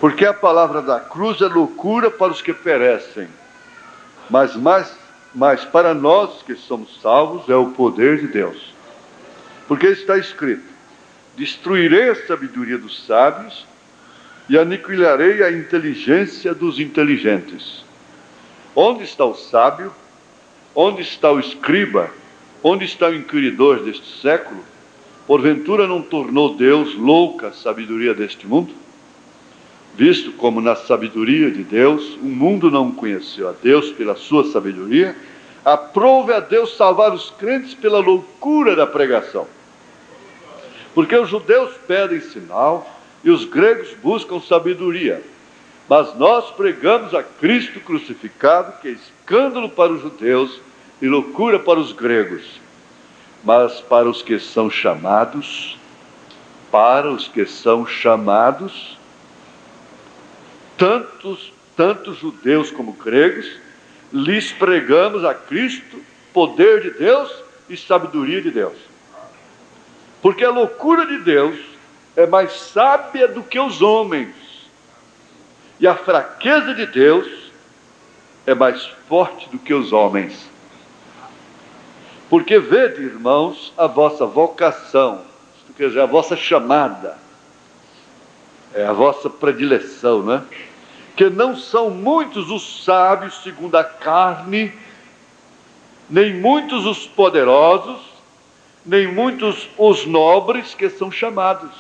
Porque a palavra da cruz é loucura para os que perecem, mas para nós que somos salvos é o poder de Deus. Porque está escrito: destruirei a sabedoria dos sábios e aniquilarei a inteligência dos inteligentes. Onde está o sábio? Onde está o escriba? Onde está o inquiridor deste século? Porventura não tornou Deus louca a sabedoria deste mundo? Visto como na sabedoria de Deus o mundo não conheceu a Deus pela sua sabedoria, aprove a Deus salvar os crentes pela loucura da pregação. Porque os judeus pedem sinal e os gregos buscam sabedoria. Mas nós pregamos a Cristo crucificado, que é escândalo para os judeus e loucura para os gregos. Mas para os que são chamados, tanto judeus como gregos, lhes pregamos a Cristo, poder de Deus e sabedoria de Deus. Porque a loucura de Deus é mais sábia do que os homens, e a fraqueza de Deus é mais forte do que os homens. Porque vede, irmãos, a vossa vocação, quer dizer, a vossa chamada, a vossa predileção, né? Que não são muitos os sábios segundo a carne, nem muitos os poderosos, nem muitos os nobres que são chamados.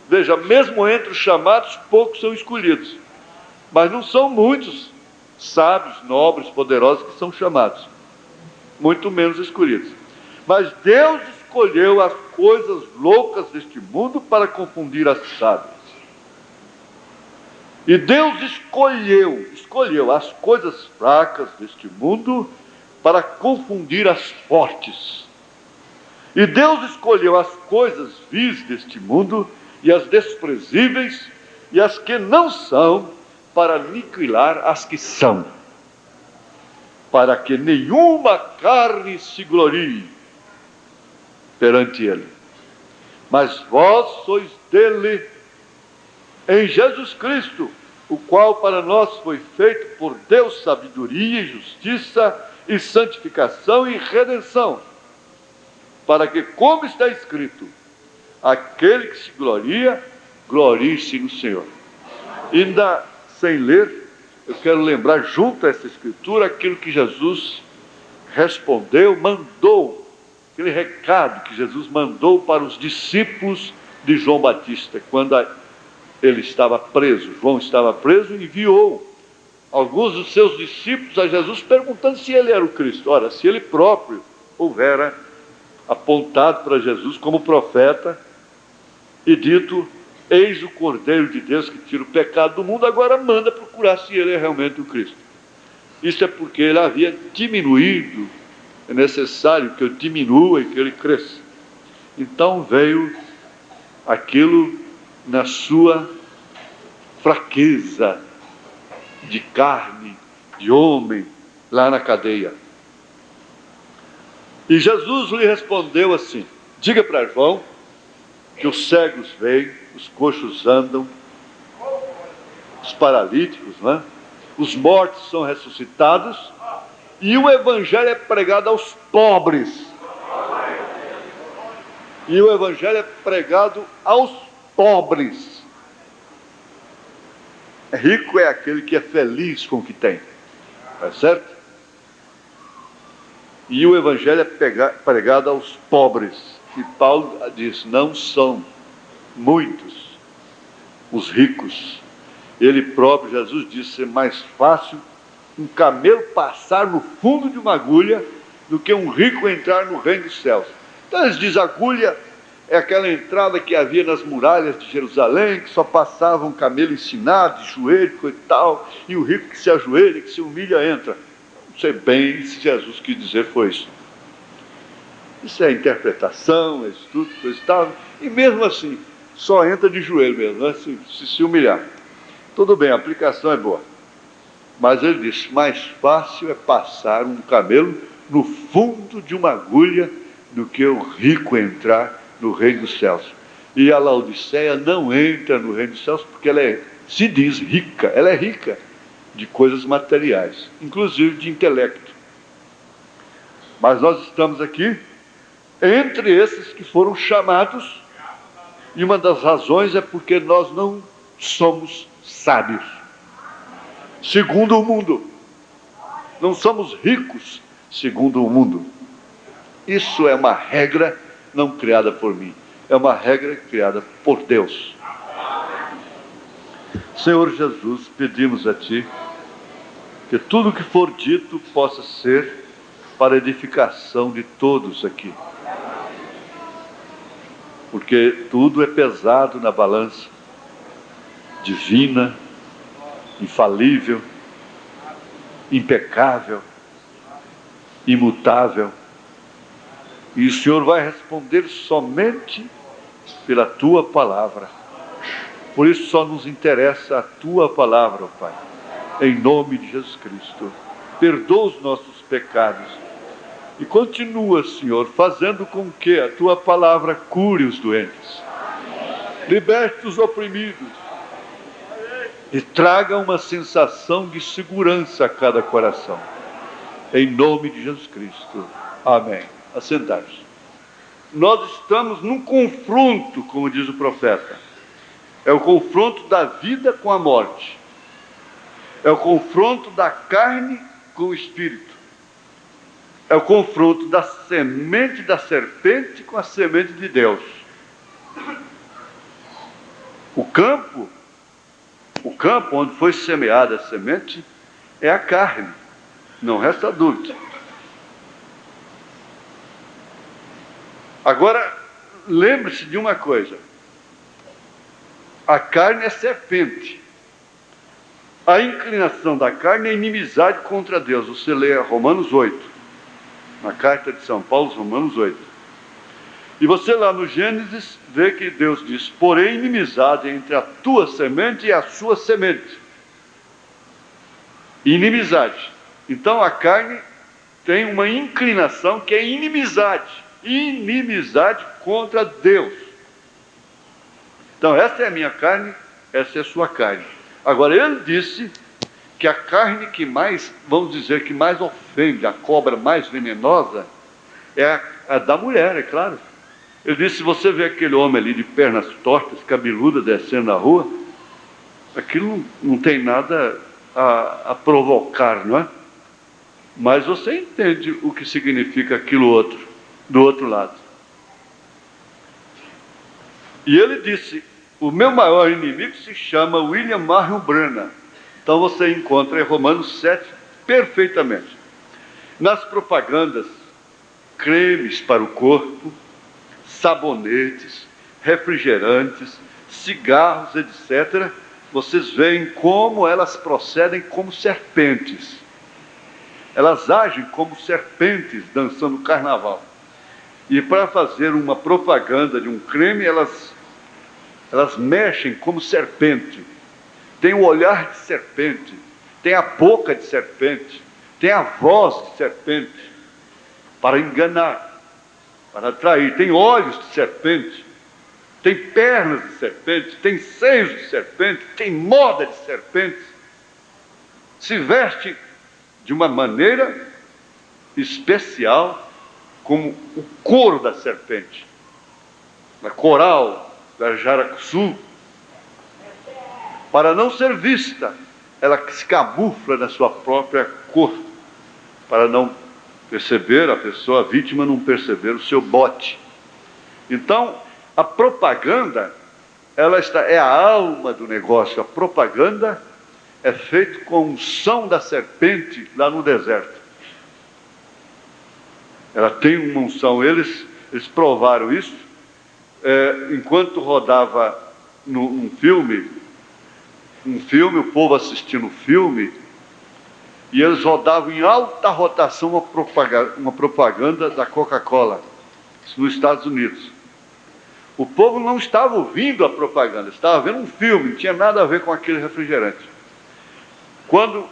Veja, mesmo entre os chamados, poucos são escolhidos. Mas não são muitos sábios, nobres, poderosos que são chamados. Muito menos escolhidos. Mas Deus escolheu as coisas loucas deste mundo para confundir as sábias. E Deus escolheu as coisas fracas deste mundo para confundir as fortes. E Deus escolheu as coisas vis deste mundo e as desprezíveis e as que não são para aniquilar as que são, para que nenhuma carne se glorie perante Ele. Mas vós sois dele em Jesus Cristo, o qual para nós foi feito por Deus sabedoria e justiça e santificação e redenção, para que, como está escrito, aquele que se gloria, glorie-se no Senhor. Ainda sem ler, eu quero lembrar junto a essa escritura aquilo que Jesus respondeu, mandou, aquele recado que Jesus mandou para os discípulos de João Batista, quando ele estava preso. João estava preso e enviou alguns dos seus discípulos a Jesus, perguntando se ele era o Cristo. Ora, se ele próprio houvera apontado para Jesus como profeta e dito: eis o Cordeiro de Deus que tira o pecado do mundo, agora manda procurar se ele é realmente o Cristo. Isso é porque ele havia diminuído, é necessário que eu diminua e que ele cresça. Então veio aquilo na sua fraqueza de carne, de homem, lá na cadeia. E Jesus lhe respondeu assim: diga para João que os cegos veem, os coxos andam, os paralíticos, né? Os mortos são ressuscitados, e o evangelho é pregado aos pobres. E o evangelho é pregado aos pobres. Rico é aquele que é feliz com o que tem, tá certo? E o evangelho é pregado aos pobres. E Paulo diz: não são muitos os ricos. Ele próprio, Jesus, disse: é mais fácil um camelo passar no fundo de uma agulha do que um rico entrar no reino dos céus. Então eles dizem: agulha é aquela entrada que havia nas muralhas de Jerusalém, que só passava um camelo ensinado, de joelho e tal, e o rico que se ajoelha, que se humilha, entra. Não sei bem se Jesus quis dizer foi isso. Isso é interpretação, é estudo, coisa e tal, e mesmo assim, só entra de joelho mesmo, né? se humilhar. Tudo bem, a aplicação é boa. Mas ele disse: mais fácil é passar um camelo no fundo de uma agulha do que o rico entrar no reino dos céus. E a Laodiceia não entra no reino dos céus porque ela é se diz rica, ela é rica de coisas materiais, inclusive de intelecto. Mas nós estamos aqui entre esses que foram chamados, e uma das razões é porque nós não somos sábios, segundo o mundo. Não somos ricos, segundo o mundo. Isso é uma regra não criada por mim, é uma regra criada por Deus. Senhor Jesus, pedimos a Ti que tudo que for dito possa ser para edificação de todos aqui. Porque tudo é pesado na balança divina, infalível, impecável, imutável. E o Senhor vai responder somente pela Tua palavra. Por isso só nos interessa a Tua palavra, ó Pai. Em nome de Jesus Cristo. Perdoa os nossos pecados. E continua, Senhor, fazendo com que a Tua palavra cure os doentes. Liberte os oprimidos. E traga uma sensação de segurança a cada coração. Em nome de Jesus Cristo. Amém. Assentar-se. Nós estamos num confronto, como diz o profeta. É o confronto da vida com a morte. É o confronto da carne com o espírito. É o confronto da semente da serpente com a semente de Deus. O campo onde foi semeada a semente é a carne. Não resta dúvida. Agora, lembre-se de uma coisa. A carne é serpente. A inclinação da carne é inimizade contra Deus. Você lê Romanos 8. Na carta de São Paulo, Romanos 8. E você lá no Gênesis vê que Deus diz: porém inimizade entre a tua semente e a sua semente. Inimizade. Então a carne tem uma inclinação que é inimizade. Inimizade contra Deus. Então essa é a minha carne, essa é a sua carne. Agora ele disse que a carne que mais, vamos dizer, que mais ofende, a cobra mais venenosa, é a da mulher, é claro. Ele disse: se você vê aquele homem ali de pernas tortas, cabeluda, descendo na rua, aquilo não tem nada a provocar, não é? Mas você entende o que significa aquilo outro, do outro lado. E ele disse: o meu maior inimigo se chama William Marion Branham. Então você encontra em Romanos 7 perfeitamente. Nas propagandas, cremes para o corpo, sabonetes, refrigerantes, cigarros, etc. Vocês veem como elas procedem como serpentes. Elas agem como serpentes dançando carnaval. E para fazer uma propaganda de um creme, elas mexem como serpente. Tem o olhar de serpente, tem a boca de serpente, tem a voz de serpente, para enganar, para atrair. Tem olhos de serpente, tem pernas de serpente, tem seios de serpente, tem moda de serpente. Se veste de uma maneira especial, como o couro da serpente, da coral, da jaracuçu. Para não ser vista, ela se camufla na sua própria cor, para não perceber, a pessoa, a vítima, não perceber o seu bote. Então, a propaganda, é a alma do negócio. A propaganda é feita com a unção da serpente lá no deserto. Ela tem uma unção. Eles provaram isso. Enquanto rodava um filme, o povo assistindo o filme, e eles rodavam em alta rotação uma propaganda da Coca-Cola, nos Estados Unidos. O povo não estava ouvindo a propaganda, estava vendo um filme, não tinha nada a ver com aquele refrigerante. Quando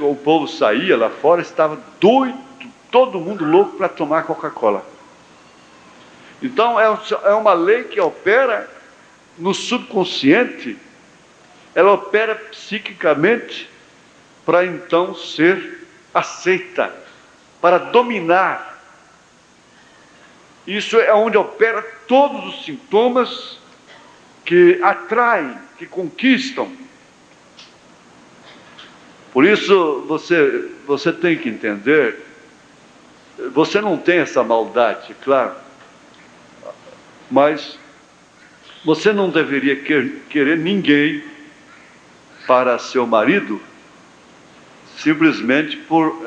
o povo saía lá fora, estava doido, todo mundo louco para tomar Coca-Cola. Então é uma lei que opera no subconsciente. ela opera psiquicamente para então ser aceita, para dominar. Isso é onde opera todos os sintomas que atraem, que conquistam. Por isso você tem que entender, você não tem essa maldade, claro, mas você não deveria querer ninguém para seu marido simplesmente por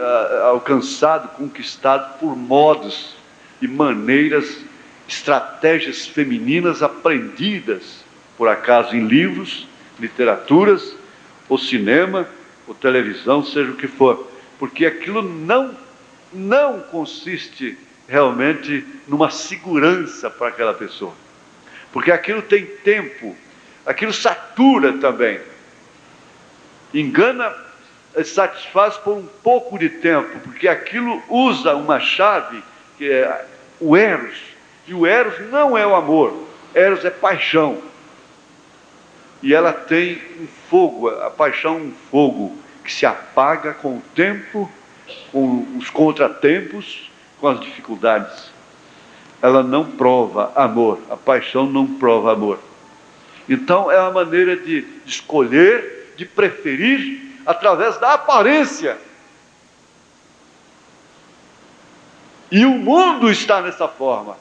alcançado, conquistado por modos e maneiras, estratégias femininas aprendidas, por acaso, em livros, literaturas, ou cinema, ou televisão, seja o que for, porque aquilo não consiste realmente numa segurança para aquela pessoa, porque aquilo tem tempo, aquilo satura também, engana, satisfaz por um pouco de tempo, porque aquilo usa uma chave que é o Eros, e o Eros não é o amor, Eros é paixão, e ela tem um fogo, a paixão é um fogo que se apaga com o tempo, com os contratempos, com as dificuldades. Ela não prova amor, a paixão não prova amor. Então é uma maneira de escolher, de preferir através da aparência. E o mundo está nessa forma,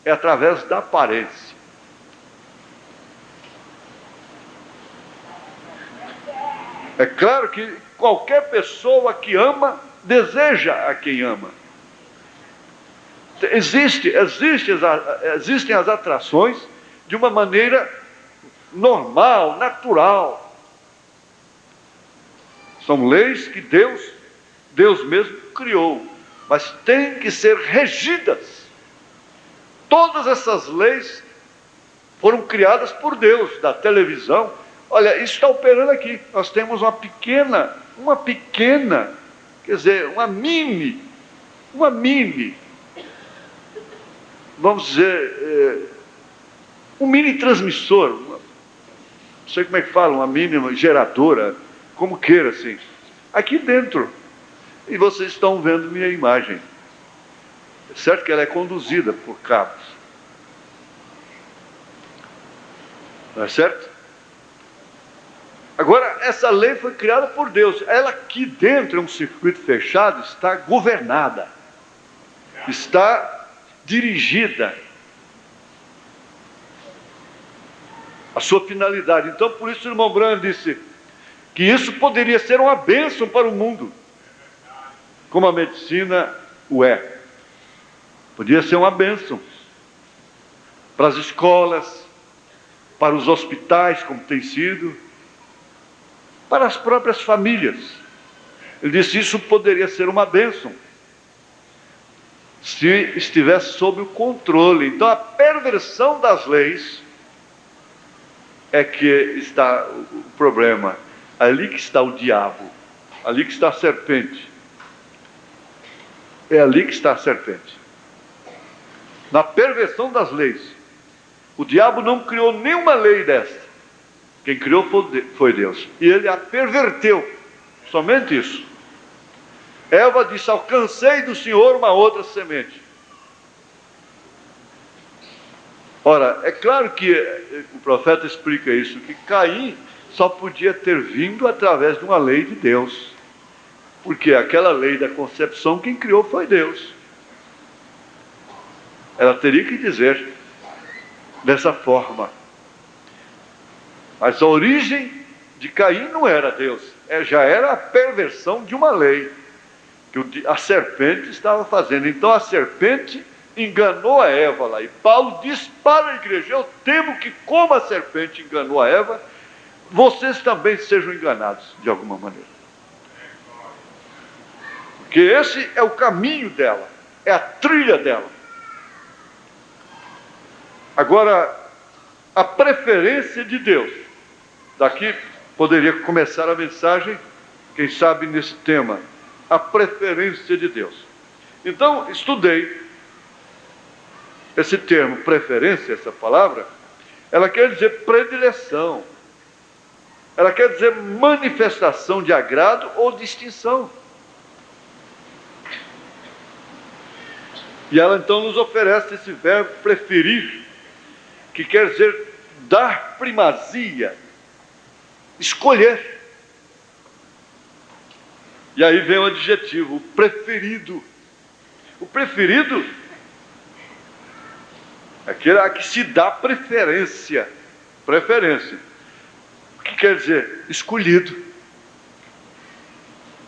é através da aparência. É claro que qualquer pessoa que ama, deseja a quem ama. Existem as atrações de uma maneira normal, natural. São leis que Deus mesmo criou, mas têm que ser regidas. Todas essas leis foram criadas por Deus, da televisão. Olha, isso está operando aqui. Nós temos uma pequena, quer dizer, uma mini, vamos dizer, um mini transmissor, não sei como é que fala, uma mini geradora, como queira assim, aqui dentro. E vocês estão vendo minha imagem. É certo que ela é conduzida por cabos. Não é certo? Agora, essa lei foi criada por Deus. Ela aqui dentro, é um circuito fechado, está governada, está dirigida. A sua finalidade. Então, por isso o irmão Branham disse que isso poderia ser uma bênção para o mundo, como a medicina o é. Podia ser uma bênção para as escolas, para os hospitais, como tem sido, para as próprias famílias. Ele disse, isso poderia ser uma bênção se estivesse sob o controle. Então a perversão das leis é que está o problema. Ali que está o diabo, ali que está a serpente. É ali que está a serpente. Na perversão das leis. O diabo não criou nenhuma lei desta. Quem criou foi Deus. E ele a perverteu. Somente isso. Eva disse, alcancei do Senhor uma outra semente. Ora, é claro que o profeta explica isso, que Caim só podia ter vindo através de uma lei de Deus. Porque aquela lei da concepção, quem criou foi Deus. Ela teria que dizer dessa forma. Mas a origem de Caim não era Deus, já era a perversão de uma lei que a serpente estava fazendo. Então a serpente enganou a Eva lá, e Paulo diz para a igreja, eu temo que como a serpente enganou a Eva, vocês também sejam enganados de alguma maneira. Porque esse é o caminho dela, é a trilha dela. Agora, a preferência de Deus. Daqui poderia começar a mensagem, quem sabe nesse tema, a preferência de Deus. Então, estudei esse termo, preferência, essa palavra, ela quer dizer predileção. Ela quer dizer manifestação de agrado ou distinção. E ela então nos oferece esse verbo preferir, que quer dizer dar primazia, escolher. E aí vem o adjetivo, o preferido. O preferido é aquele a que se dá preferência. Preferência. O que quer dizer? Escolhido.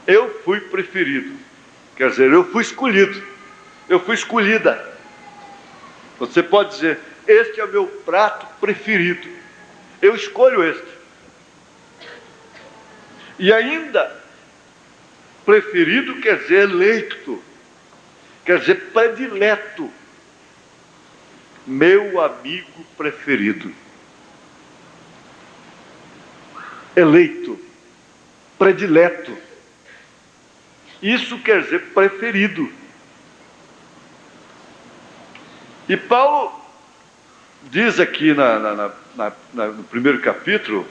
Eu fui preferido. Quer dizer, eu fui escolhido. Eu fui escolhida. Você pode dizer, este é o meu prato preferido. Eu escolho este. E ainda, preferido quer dizer eleito. Quer dizer predileto. Meu amigo preferido. Eleito. Predileto. Isso quer dizer preferido. E Paulo diz aqui no primeiro capítulo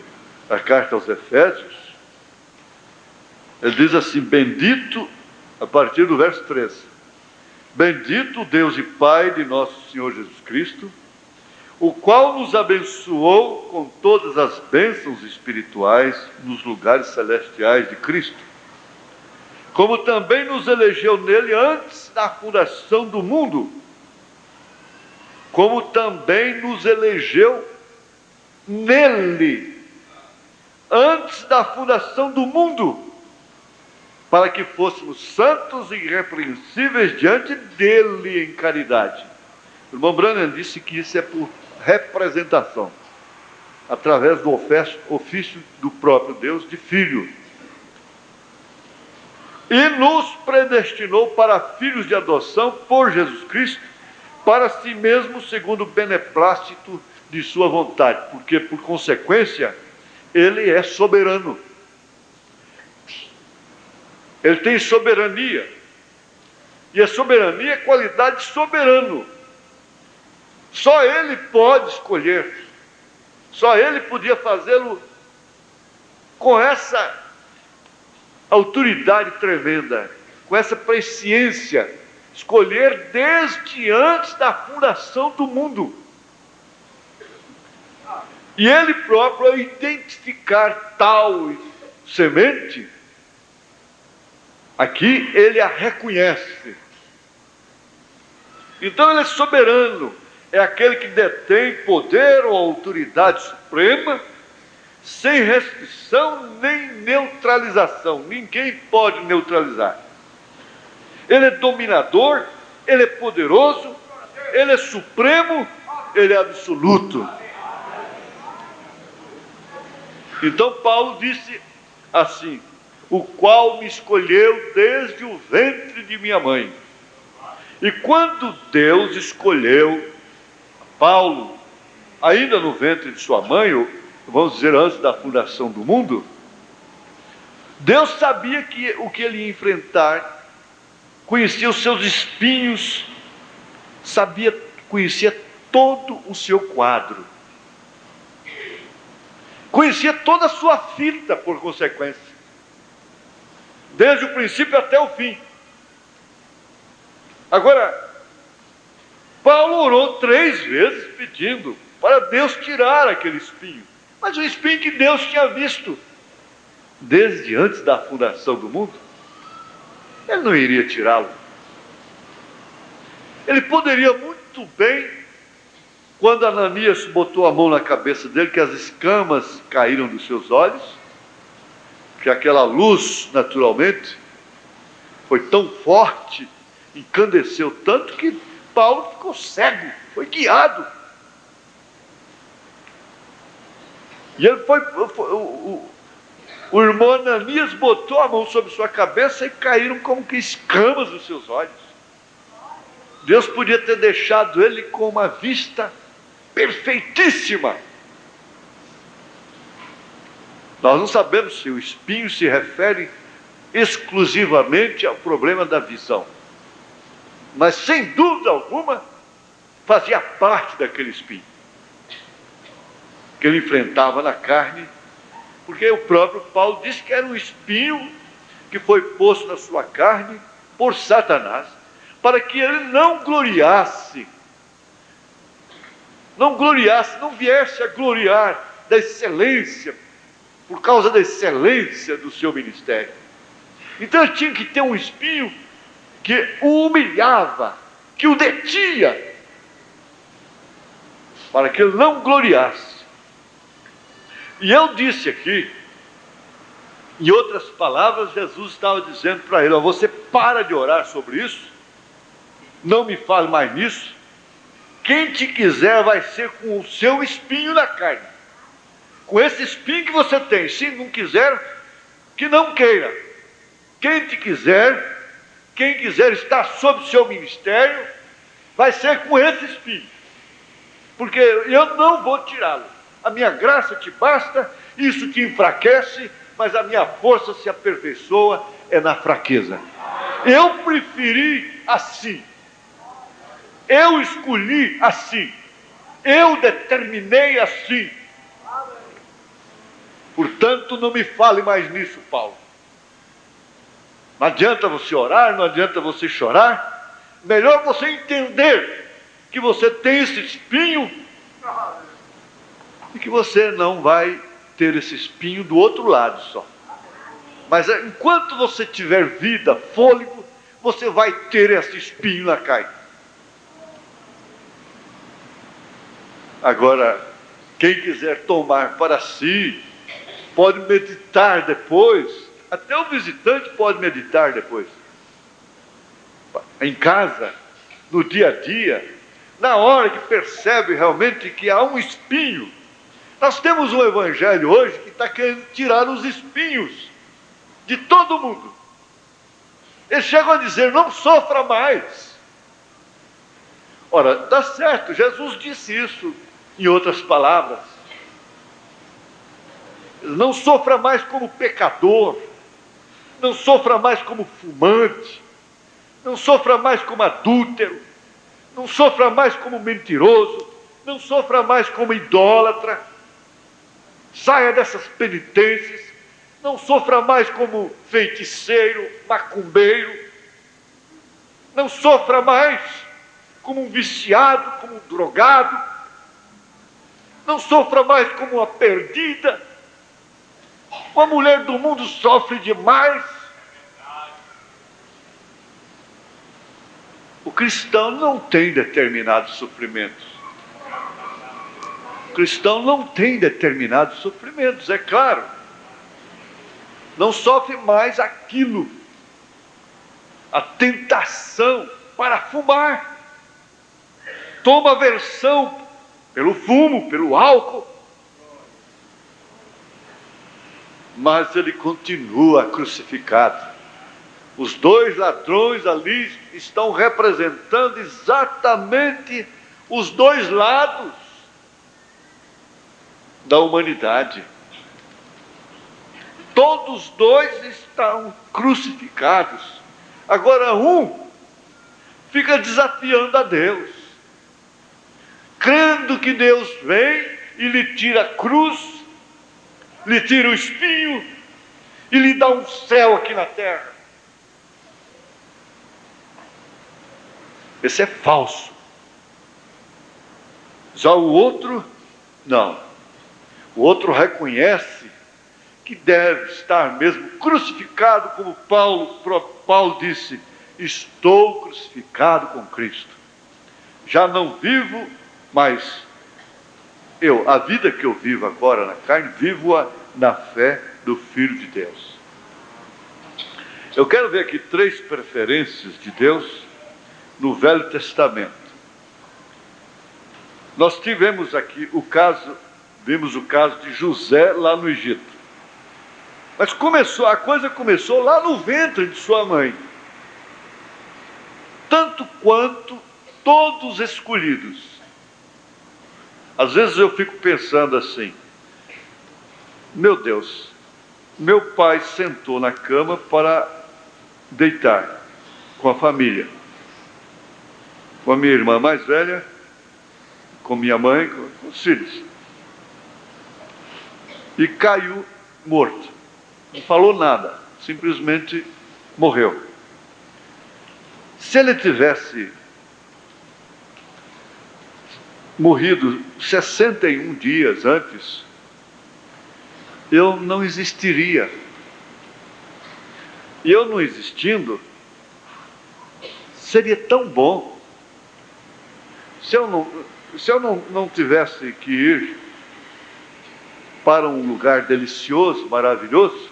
da carta aos Efésios, ele diz assim, bendito, a partir do verso 13, bendito o Deus e Pai de nosso Senhor Jesus Cristo, o qual nos abençoou com todas as bênçãos espirituais nos lugares celestiais de Cristo, como também nos elegeu nele antes da fundação do mundo, como também nos elegeu nele, antes da fundação do mundo, para que fôssemos santos e irrepreensíveis diante dele em caridade. O irmão Branham disse que isso é por representação, através do ofício do próprio Deus de filho. E nos predestinou para filhos de adoção por Jesus Cristo, para si mesmo, segundo o beneplácito de sua vontade, porque, por consequência, ele é soberano. Ele tem soberania. E a soberania é qualidade de soberano. Só ele pode escolher. Só ele podia fazê-lo com essa autoridade tremenda, com essa presciência, escolher desde antes da fundação do mundo. E ele próprio, ao identificar tal semente, aqui ele a reconhece. Então ele é soberano, é aquele que detém poder ou autoridade suprema, sem restrição nem neutralização. Ninguém pode neutralizar. Ele é dominador, ele é poderoso, ele é supremo, ele é absoluto. Então Paulo disse assim, o qual me escolheu desde o ventre de minha mãe. E quando Deus escolheu Paulo, ainda no ventre de sua mãe, ou vamos dizer antes da fundação do mundo, Deus sabia o que ele ia enfrentar, conhecia os seus espinhos, conhecia todo o seu quadro, conhecia toda a sua fita, por consequência, desde o princípio até o fim. Agora, Paulo orou 3 vezes pedindo para Deus tirar aquele espinho, mas o espinho que Deus tinha visto desde antes da fundação do mundo, ele não iria tirá-lo. Ele poderia muito bem, quando Ananias botou a mão na cabeça dele, que as escamas caíram dos seus olhos, que aquela luz, naturalmente, foi tão forte, encandeceu tanto, que Paulo ficou cego, foi guiado. E ele o irmão Ananias botou a mão sobre sua cabeça e caíram como que escamas dos seus olhos. Deus podia ter deixado ele com uma vista perfeitíssima. Nós não sabemos se o espinho se refere exclusivamente ao problema da visão, mas sem dúvida alguma fazia parte daquele espinho que ele enfrentava na carne Porque o próprio Paulo disse que era um espinho que foi posto na sua carne por Satanás, para que ele não gloriasse, não viesse a gloriar da excelência, por causa da excelência do seu ministério. Então ele tinha que ter um espinho que o humilhava, que o detinha, para que ele não gloriasse. E eu disse aqui, em outras palavras, Jesus estava dizendo para ele: você para de orar sobre isso, não me fale mais nisso. Quem te quiser vai ser com o seu espinho na carne, com esse espinho que você tem. Se não quiser, que não queira. Quem quiser estar sob o seu ministério, vai ser com esse espinho, porque eu não vou tirá-lo. A minha graça te basta, isso te enfraquece, mas a minha força se aperfeiçoa na fraqueza. Eu preferi assim, eu escolhi assim, eu determinei assim. Portanto, não me fale mais nisso, Paulo. Não adianta você orar, não adianta você chorar. Melhor você entender que você tem esse espinho e que você não vai ter esse espinho do outro lado só. Mas enquanto você tiver vida, fôlego, você vai ter esse espinho na carne. Agora, quem quiser tomar para si, pode meditar depois. Até o visitante pode meditar depois. Em casa, no dia a dia, na hora que percebe realmente que há um espinho. Nós temos um evangelho hoje que está querendo tirar os espinhos de todo mundo. Eles chegam a dizer: não sofra mais. Ora, dá certo, Jesus disse isso em outras palavras. Não sofra mais como pecador, não sofra mais como fumante, não sofra mais como adúltero, não sofra mais como mentiroso, não sofra mais como idólatra. Saia dessas penitências, não sofra mais como feiticeiro, macumbeiro, não sofra mais como um viciado, como um drogado, não sofra mais como uma perdida. Uma mulher do mundo sofre demais. O cristão não tem determinados sofrimentos. O cristão não tem determinados sofrimentos, é claro. Não sofre mais aquilo, a tentação para fumar. Toma aversão pelo fumo, pelo álcool. Mas ele continua crucificado. Os dois ladrões ali estão representando exatamente os dois lados da humanidade. Todos dois estão crucificados. Agora um fica desafiando a Deus, crendo que Deus vem e lhe tira a cruz, lhe tira o espinho e lhe dá um céu aqui na terra. Esse é falso. Já o outro, não. O outro reconhece que deve estar mesmo crucificado, como Paulo disse: estou crucificado com Cristo. Já não vivo, mas a vida que eu vivo agora na carne, vivo-a na fé do Filho de Deus. Eu quero ver aqui 3 preferências de Deus no Velho Testamento. Nós tivemos aqui vimos o caso de José lá no Egito. Mas a coisa começou lá no ventre de sua mãe. Tanto quanto todos escolhidos. Às vezes eu fico pensando assim: meu Deus, meu pai sentou na cama para deitar com a família, com a minha irmã mais velha, com minha mãe, com os filhos. E caiu morto. Não falou nada, simplesmente morreu. Se ele tivesse morrido 61 dias antes, eu não existiria. E eu não existindo, seria tão bom. Se eu não tivesse que ir para um lugar delicioso, maravilhoso,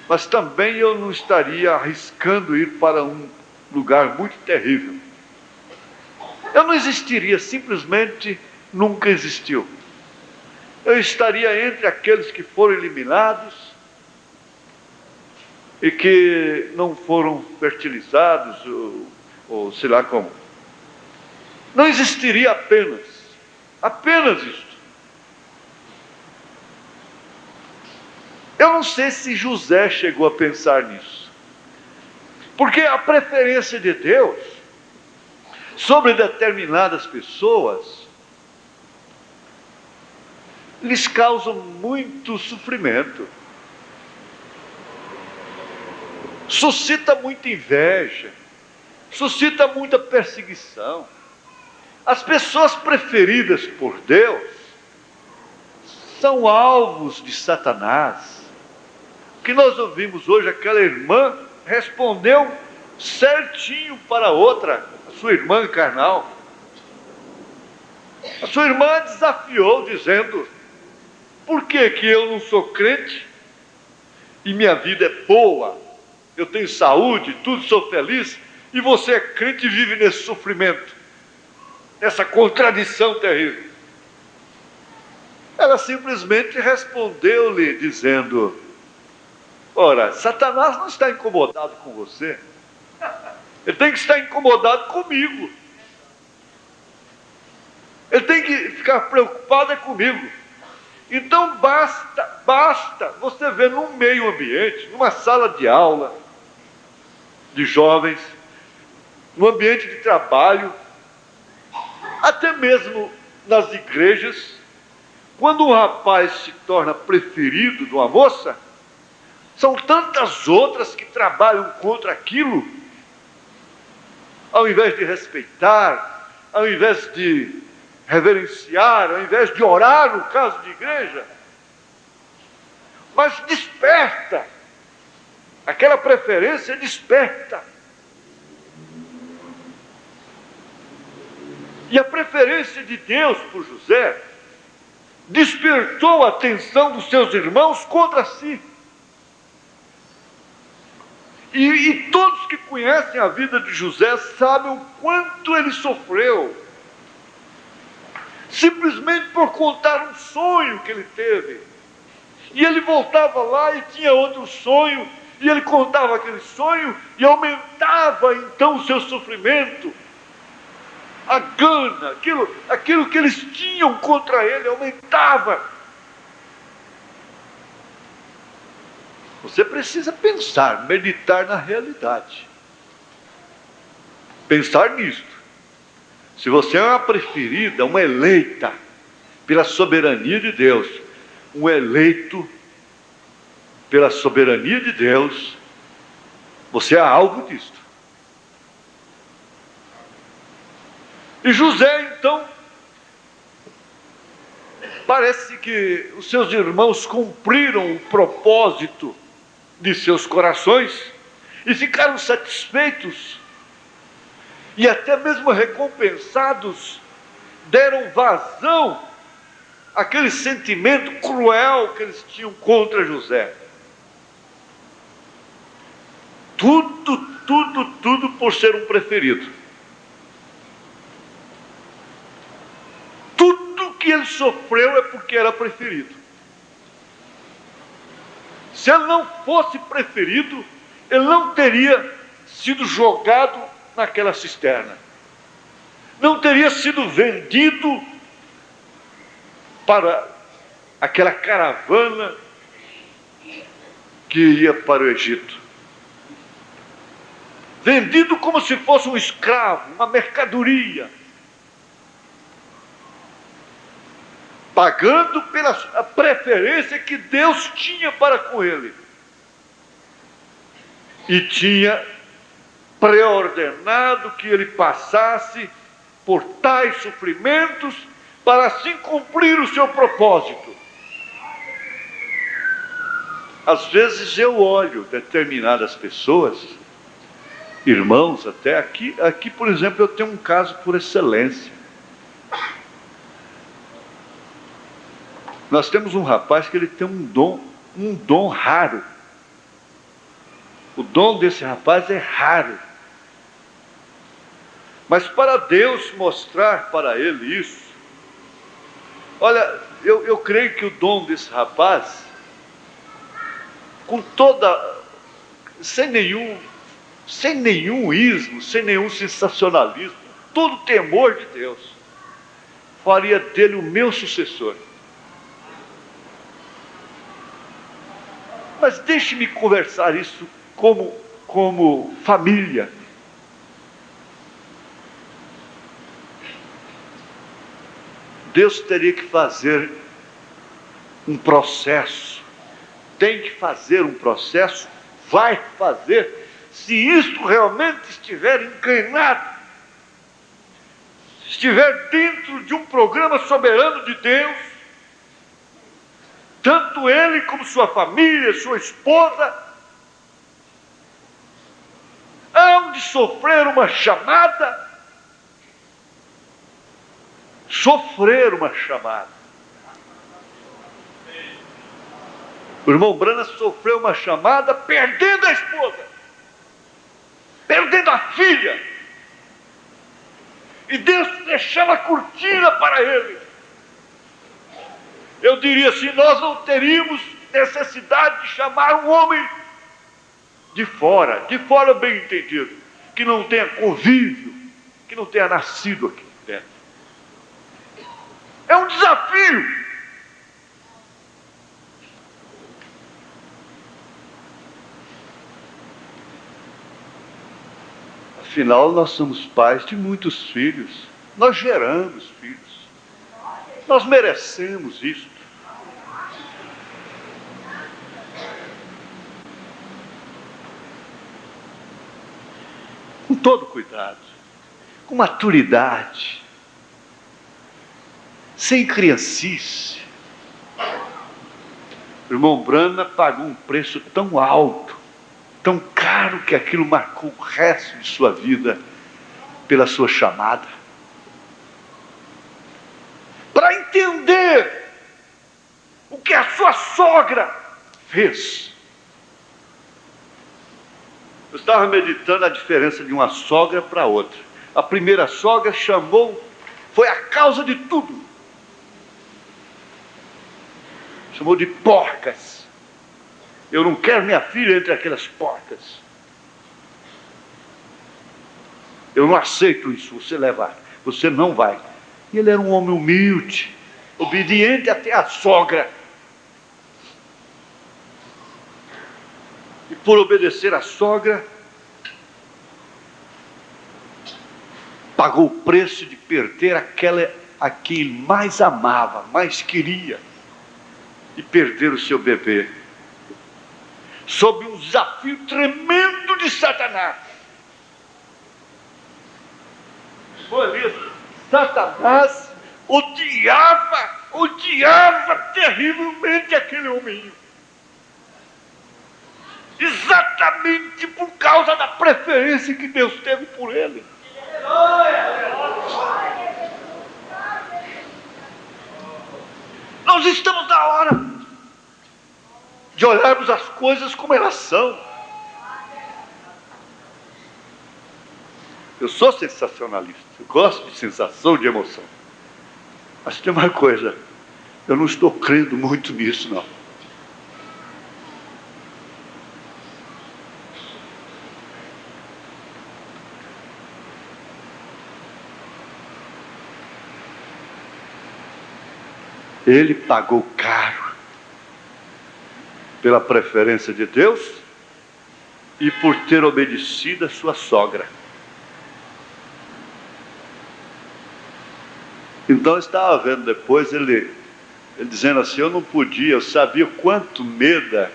mas também eu não estaria arriscando ir para um lugar muito terrível. Eu não existiria, simplesmente nunca existiu. Eu estaria entre aqueles que foram eliminados e que não foram fertilizados, ou sei lá como. Não existiria apenas isto. Eu não sei se José chegou a pensar nisso, porque a preferência de Deus sobre determinadas pessoas lhes causa muito sofrimento, suscita muita inveja, suscita muita perseguição. As pessoas preferidas por Deus são alvos de Satanás. O que nós ouvimos hoje, aquela irmã respondeu certinho para a outra, a sua irmã carnal. A sua irmã desafiou, dizendo: por que eu não sou crente e minha vida é boa, eu tenho saúde, tudo, sou feliz, e você é crente e vive nesse sofrimento, nessa contradição terrível? Ela simplesmente respondeu-lhe dizendo: ora, Satanás não está incomodado com você, ele tem que estar incomodado comigo, ele tem que ficar preocupado comigo. Então basta você ver num meio ambiente, numa sala de aula de jovens, no ambiente de trabalho, até mesmo nas igrejas, quando um rapaz se torna preferido de uma moça, são tantas outras que trabalham contra aquilo, ao invés de respeitar, ao invés de reverenciar, ao invés de orar, no caso de igreja. Mas desperta, aquela preferência desperta. E a preferência de Deus por José despertou a atenção dos seus irmãos contra si. E todos que conhecem a vida de José sabem o quanto ele sofreu, simplesmente por contar um sonho que ele teve. E ele voltava lá e tinha outro sonho, e ele contava aquele sonho, e aumentava então o seu sofrimento. A gana, aquilo que eles tinham contra ele, aumentava. Você precisa pensar, meditar na realidade. Pensar nisto. Se você é uma preferida, uma eleita pela soberania de Deus, um eleito pela soberania de Deus, você é alvo disto. E José, então, parece que os seus irmãos cumpriram o propósito de seus corações e ficaram satisfeitos e até mesmo recompensados, deram vazão àquele sentimento cruel que eles tinham contra José. Tudo por ser um preferido. Tudo que ele sofreu é porque era preferido. Se ele não fosse preferido, ele não teria sido jogado naquela cisterna, não teria sido vendido para aquela caravana que ia para o Egito, vendido como se fosse um escravo, uma mercadoria. pagando pela preferência que Deus tinha para com ele. E tinha preordenado que ele passasse por tais sofrimentos para assim cumprir o seu propósito. Às vezes eu olho determinadas pessoas, irmãos até, aqui por exemplo, eu tenho um caso por excelência. Nós temos um rapaz que ele tem um dom raro. O dom desse rapaz é raro. Mas para Deus mostrar para ele isso, olha, eu creio que o dom desse rapaz, com toda, sem nenhum ismo, sem nenhum sensacionalismo, todo temor de Deus, faria dele o meu sucessor. Mas deixe-me conversar isso como família. Deus teria que fazer um processo, tem que fazer um processo, vai fazer, se isso realmente estiver encarnado, estiver dentro de um programa soberano de Deus, tanto ele como sua família, sua esposa, hão de sofrer uma chamada. O irmão Brana sofreu uma chamada perdendo a esposa, perdendo a filha, e Deus fechava a cortina para ele. Eu diria assim, nós não teríamos necessidade de chamar um homem de fora bem entendido, que não tenha convívio, que não tenha nascido aqui dentro. É um desafio. Afinal, nós somos pais de muitos filhos, nós geramos filhos, nós merecemos isso. Com todo cuidado, com maturidade, sem criancice. O irmão Brana pagou um preço tão alto, tão caro, que aquilo marcou o resto de sua vida pela sua chamada. Para entender o que a sua sogra fez. Eu estava meditando a diferença de uma sogra para outra. A primeira sogra foi a causa de tudo. Chamou de porcas. Eu não quero minha filha entre aquelas porcas. Eu não aceito isso, você levar. Você não vai. E ele era um homem humilde, obediente até à sogra. E por obedecer à sogra, pagou o preço de perder a quem ele mais amava, mais queria, e perder o seu bebê, sob um desafio tremendo de Satanás. Foi isso. Satanás odiava terrivelmente aquele hominho. Exatamente por causa da preferência que Deus teve por ele. Nós estamos na hora de olharmos as coisas como elas são. Eu sou sensacionalista, eu gosto de sensação, de emoção. Mas tem uma coisa, eu não estou crendo muito nisso, não. Ele pagou caro pela preferência de Deus e por ter obedecido a sua sogra. Então eu estava vendo depois, ele Ele dizendo assim, eu não podia, eu sabia quanto Meda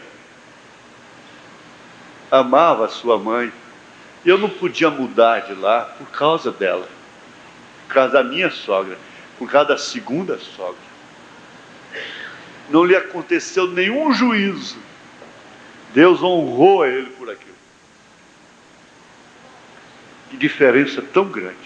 amava a sua mãe, e eu não podia mudar de lá por causa dela, por causa da minha sogra, por causa da segunda sogra. Não lhe aconteceu nenhum juízo. Deus honrou a ele por aquilo. Que diferença tão grande.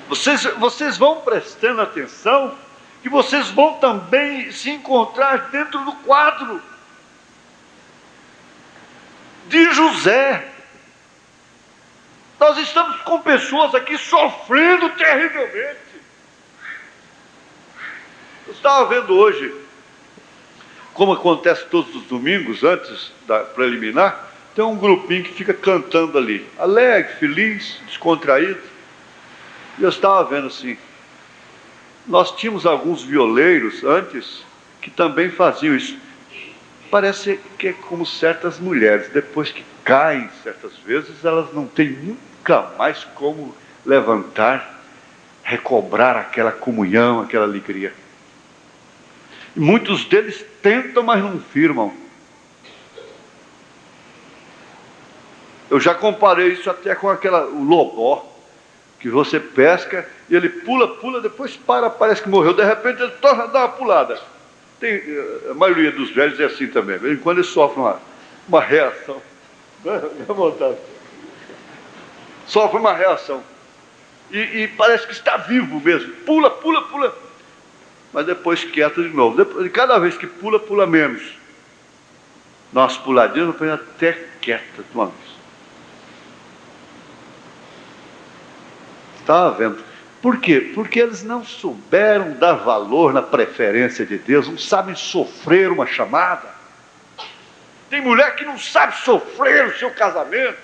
Vocês vão prestando atenção, que vocês vão também se encontrar dentro do quadro de José. Nós estamos com pessoas aqui sofrendo terrivelmente. Eu estava vendo hoje, como acontece todos os domingos, antes da preliminar, tem um grupinho que fica cantando ali, alegre, feliz, descontraído. E eu estava vendo assim, nós tínhamos alguns violeiros antes que também faziam isso. Parece que é como certas mulheres, depois que caem certas vezes, elas não têm nunca mais como levantar, recobrar aquela comunhão, aquela alegria. E muitos deles tentam, mas não firmam. Eu já comparei isso até com o lobó, que você pesca e ele pula, depois para, parece que morreu, de repente ele torna a dar uma pulada. A maioria dos velhos é assim também, de vez em quando eles sofrem uma reação. Sofre uma reação. E parece que está vivo mesmo, pula, mas depois quieta de novo. Depois, cada vez que pula menos. Nós puladinhas, depois até quieta de uma vez. Estava vendo. Por quê? Porque eles não souberam dar valor na preferência de Deus, não sabem sofrer uma chamada. Tem mulher que não sabe sofrer o seu casamento.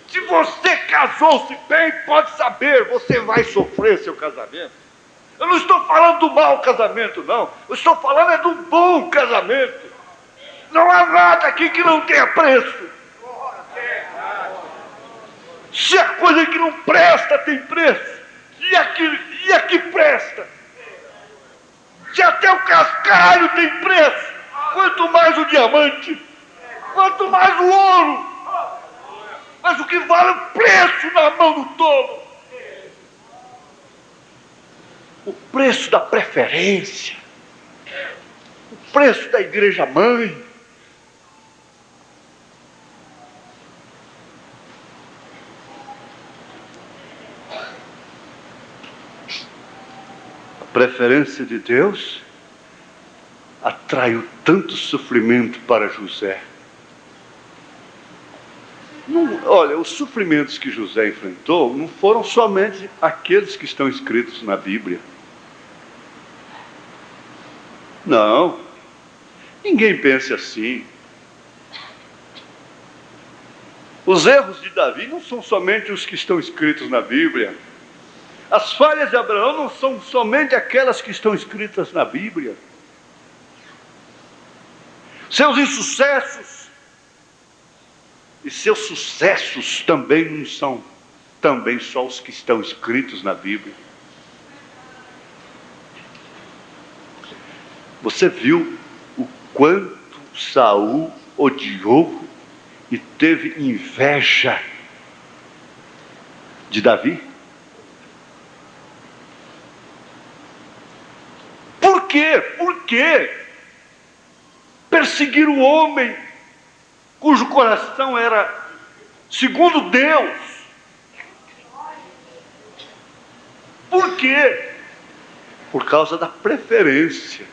Se você casou-se bem, pode saber, você vai sofrer seu casamento. Eu não estou falando do mau casamento, não. Eu estou falando é do bom casamento. Não há nada aqui que não tenha preço. Se a coisa que não presta tem preço, e a que presta? Se até o cascalho tem preço, quanto mais o diamante, quanto mais o ouro. Mas o que vale é o preço na mão do tolo. O preço da preferência, o preço da igreja mãe. A preferência de Deus atraiu tanto sofrimento para José. Olha, os sofrimentos que José enfrentou não foram somente aqueles que estão escritos na Bíblia. Não, ninguém pense assim. Os erros de Davi não são somente os que estão escritos na Bíblia. As falhas de Abraão não são somente aquelas que estão escritas na Bíblia. Seus insucessos e seus sucessos também não são também só os que estão escritos na Bíblia. Você viu o quanto Saul odiou e teve inveja de Davi? Por quê? Por quê? Perseguir o homem cujo coração era segundo Deus. Por quê? Por causa da preferência.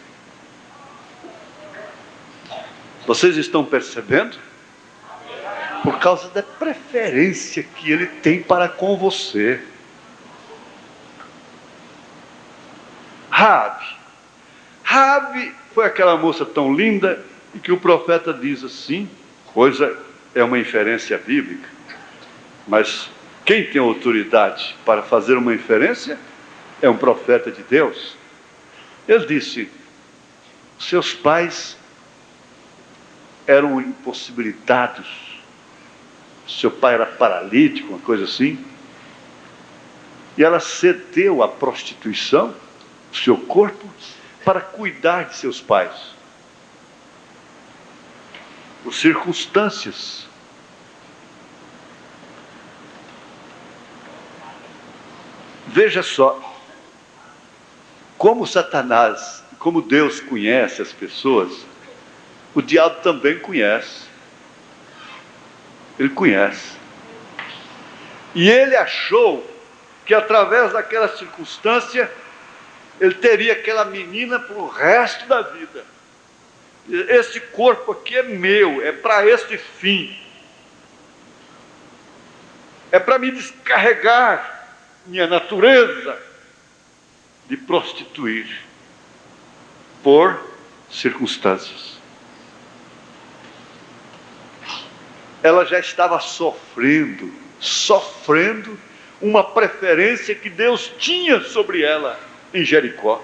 Vocês estão percebendo? Por causa da preferência que ele tem para com você. Raabe foi aquela moça tão linda e que o profeta diz assim, coisa é uma inferência bíblica, mas quem tem autoridade para fazer uma inferência é um profeta de Deus. Ele disse, seus pais eram impossibilitados, seu pai era paralítico, uma coisa assim, E ela cedeu à prostituição, o seu corpo, para cuidar de seus pais. Por circunstâncias. Veja só, como Satanás, como Deus conhece as pessoas, o diabo também conhece. Ele conhece. E ele achou que através daquela circunstância, ele teria aquela menina para o resto da vida. Esse corpo aqui é meu, é para esse fim. É para me descarregar minha natureza de prostituir por circunstâncias. Ela já estava sofrendo uma preferência que Deus tinha sobre ela em Jericó.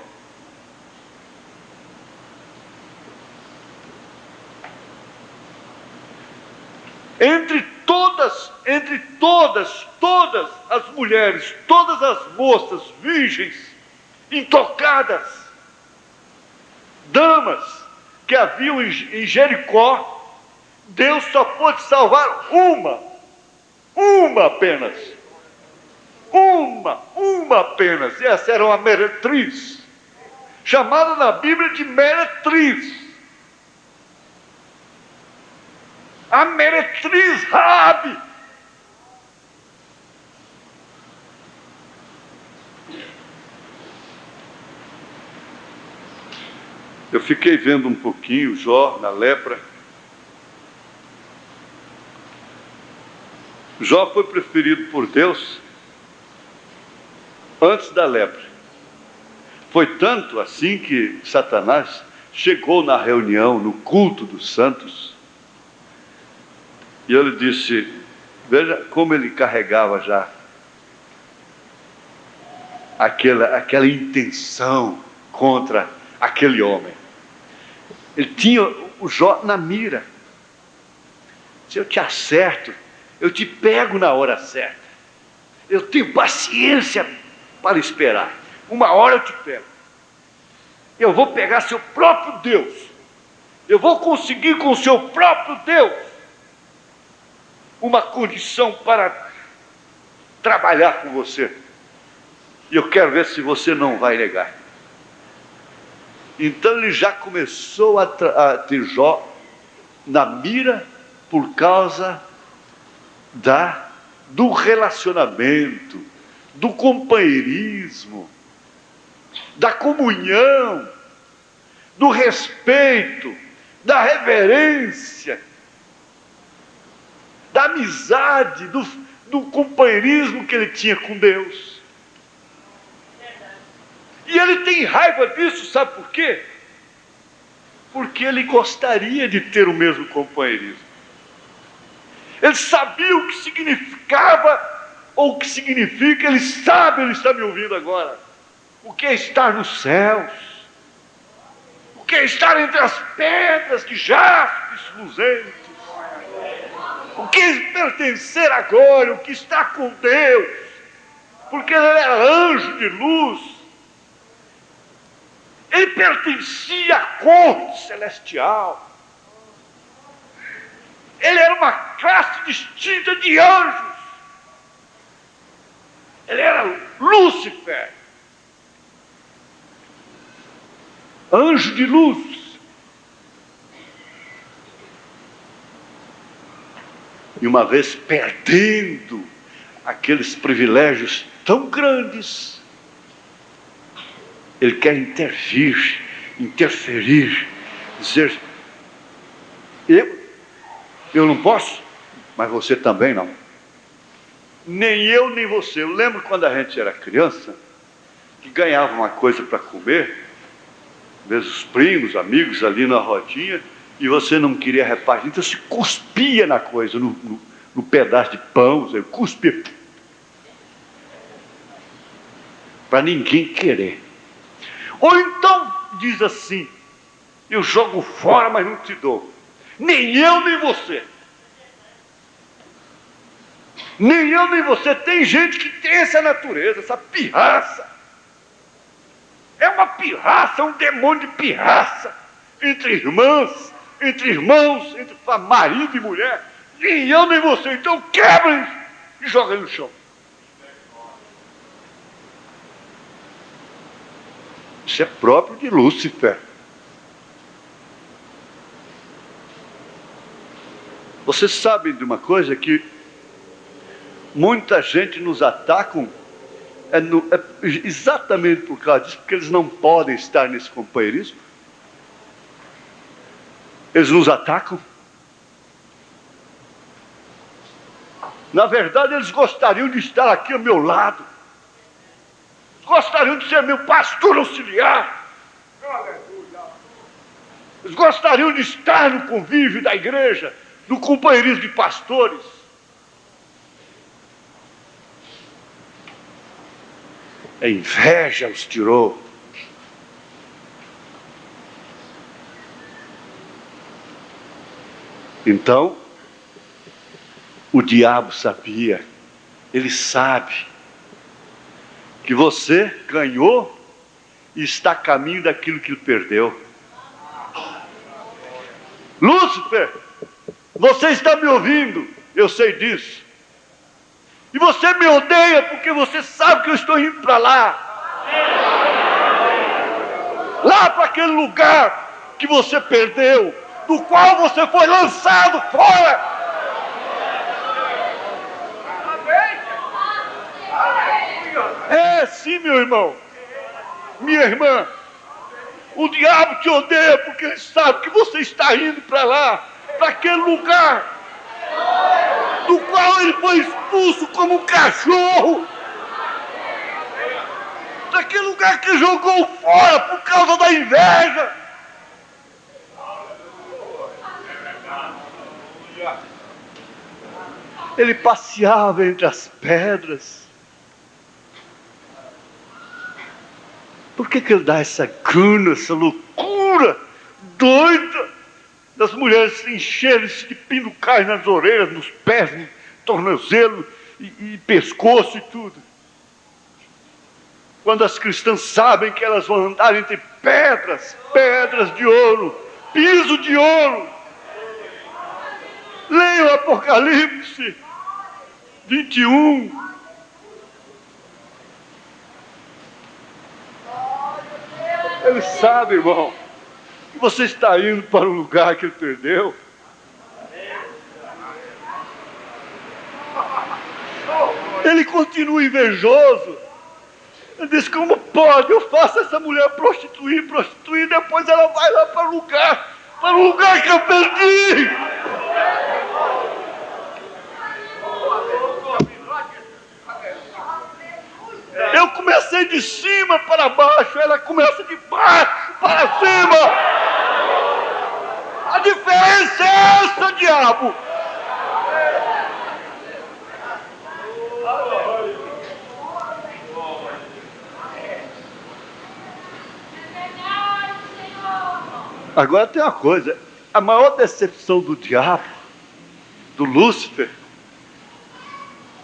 Entre todas as mulheres, todas as moças virgens, intocadas, damas que haviam em Jericó, Deus só pôde salvar uma apenas. Uma apenas. E essa era uma meretriz, chamada na Bíblia de meretriz. A meretriz Raabe. Eu fiquei vendo um pouquinho Jó na lepra. Jó foi preferido por Deus antes da lepra. Foi tanto assim que Satanás chegou na reunião, no culto dos santos, e ele disse, veja como ele carregava já aquela intenção contra aquele homem. Ele tinha o Jó na mira. Se eu te acerto, eu te pego na hora certa. Eu tenho paciência para esperar. Uma hora eu te pego. Eu vou pegar seu próprio Deus. Eu vou conseguir com o seu próprio Deus uma condição para trabalhar com você. E eu quero ver se você não vai negar. Então ele já começou a ter Jó na mira por causa do relacionamento, do companheirismo, da comunhão, do respeito, da reverência, da amizade, do companheirismo que ele tinha com Deus. E ele tem raiva disso, sabe por quê? Porque ele gostaria de ter o mesmo companheirismo. Ele sabia o que significava, ou o que significa, ele sabe, ele está me ouvindo agora, o que é estar nos céus, o que é estar entre as pedras de jaspes luzentes, o que é pertencer a glória, o que está com Deus, porque ele era anjo de luz, ele pertencia à corte celestial. Ele era uma classe distinta de anjos. Ele era Lúcifer, anjo de luz. E uma vez perdendo aqueles privilégios tão grandes, ele quer interferir, dizer, eu não posso, mas você também não. Nem eu, nem você. Eu lembro quando a gente era criança, que ganhava uma coisa para comer, mesmo os primos, amigos ali na rodinha, e você não queria repartir, então se cuspia na coisa, no pedaço de pão, você cuspia, para ninguém querer. Ou então diz assim, eu jogo fora, mas não te dou. Nem eu, nem você. Nem eu nem você. Tem gente que tem essa natureza, essa pirraça. É uma pirraça, um demônio de pirraça. Entre irmãs, entre irmãos, entre marido e mulher. Nem eu nem você. Então quebra isso e joga no chão. Isso é próprio de Lúcifer. Vocês sabem de uma coisa, que muita gente nos atacam exatamente por causa disso, porque eles não podem estar nesse companheirismo. Eles nos atacam. Na verdade, eles gostariam de estar aqui ao meu lado. Gostariam de ser meu pastor auxiliar. Eles gostariam de estar no convívio da igreja, no companheirismo de pastores. A inveja os tirou. Então, o diabo sabia, ele sabe, que você ganhou e está a caminho daquilo que ele perdeu. Lúcifer, você está me ouvindo? Eu sei disso. E você me odeia porque você sabe que eu estou indo para lá. Lá para aquele lugar que você perdeu, do qual você foi lançado fora. É sim, meu irmão, minha irmã. O diabo te odeia porque ele sabe que você está indo para lá, para aquele lugar do qual ele foi expulso como um cachorro, daquele lugar que jogou fora por causa da inveja. Ele passeava entre as pedras. Por que ele dá essa gana, essa loucura doida das mulheres se encherem-se de pinucais nas orelhas, nos pés, no tornozelo e pescoço e tudo? Quando as cristãs sabem que elas vão andar entre pedras, pedras de ouro, piso de ouro. Leiam Apocalipse 21. Ele sabe, irmão, que você está indo para o lugar que ele perdeu. Ele continua invejoso. Ele diz: como pode? Eu faço essa mulher prostituir, depois ela vai lá para o lugar que eu perdi. Eu comecei de cima para baixo, ela começa de baixo para cima. A diferença é essa, diabo. Agora tem uma coisa, a maior decepção do diabo, do Lúcifer,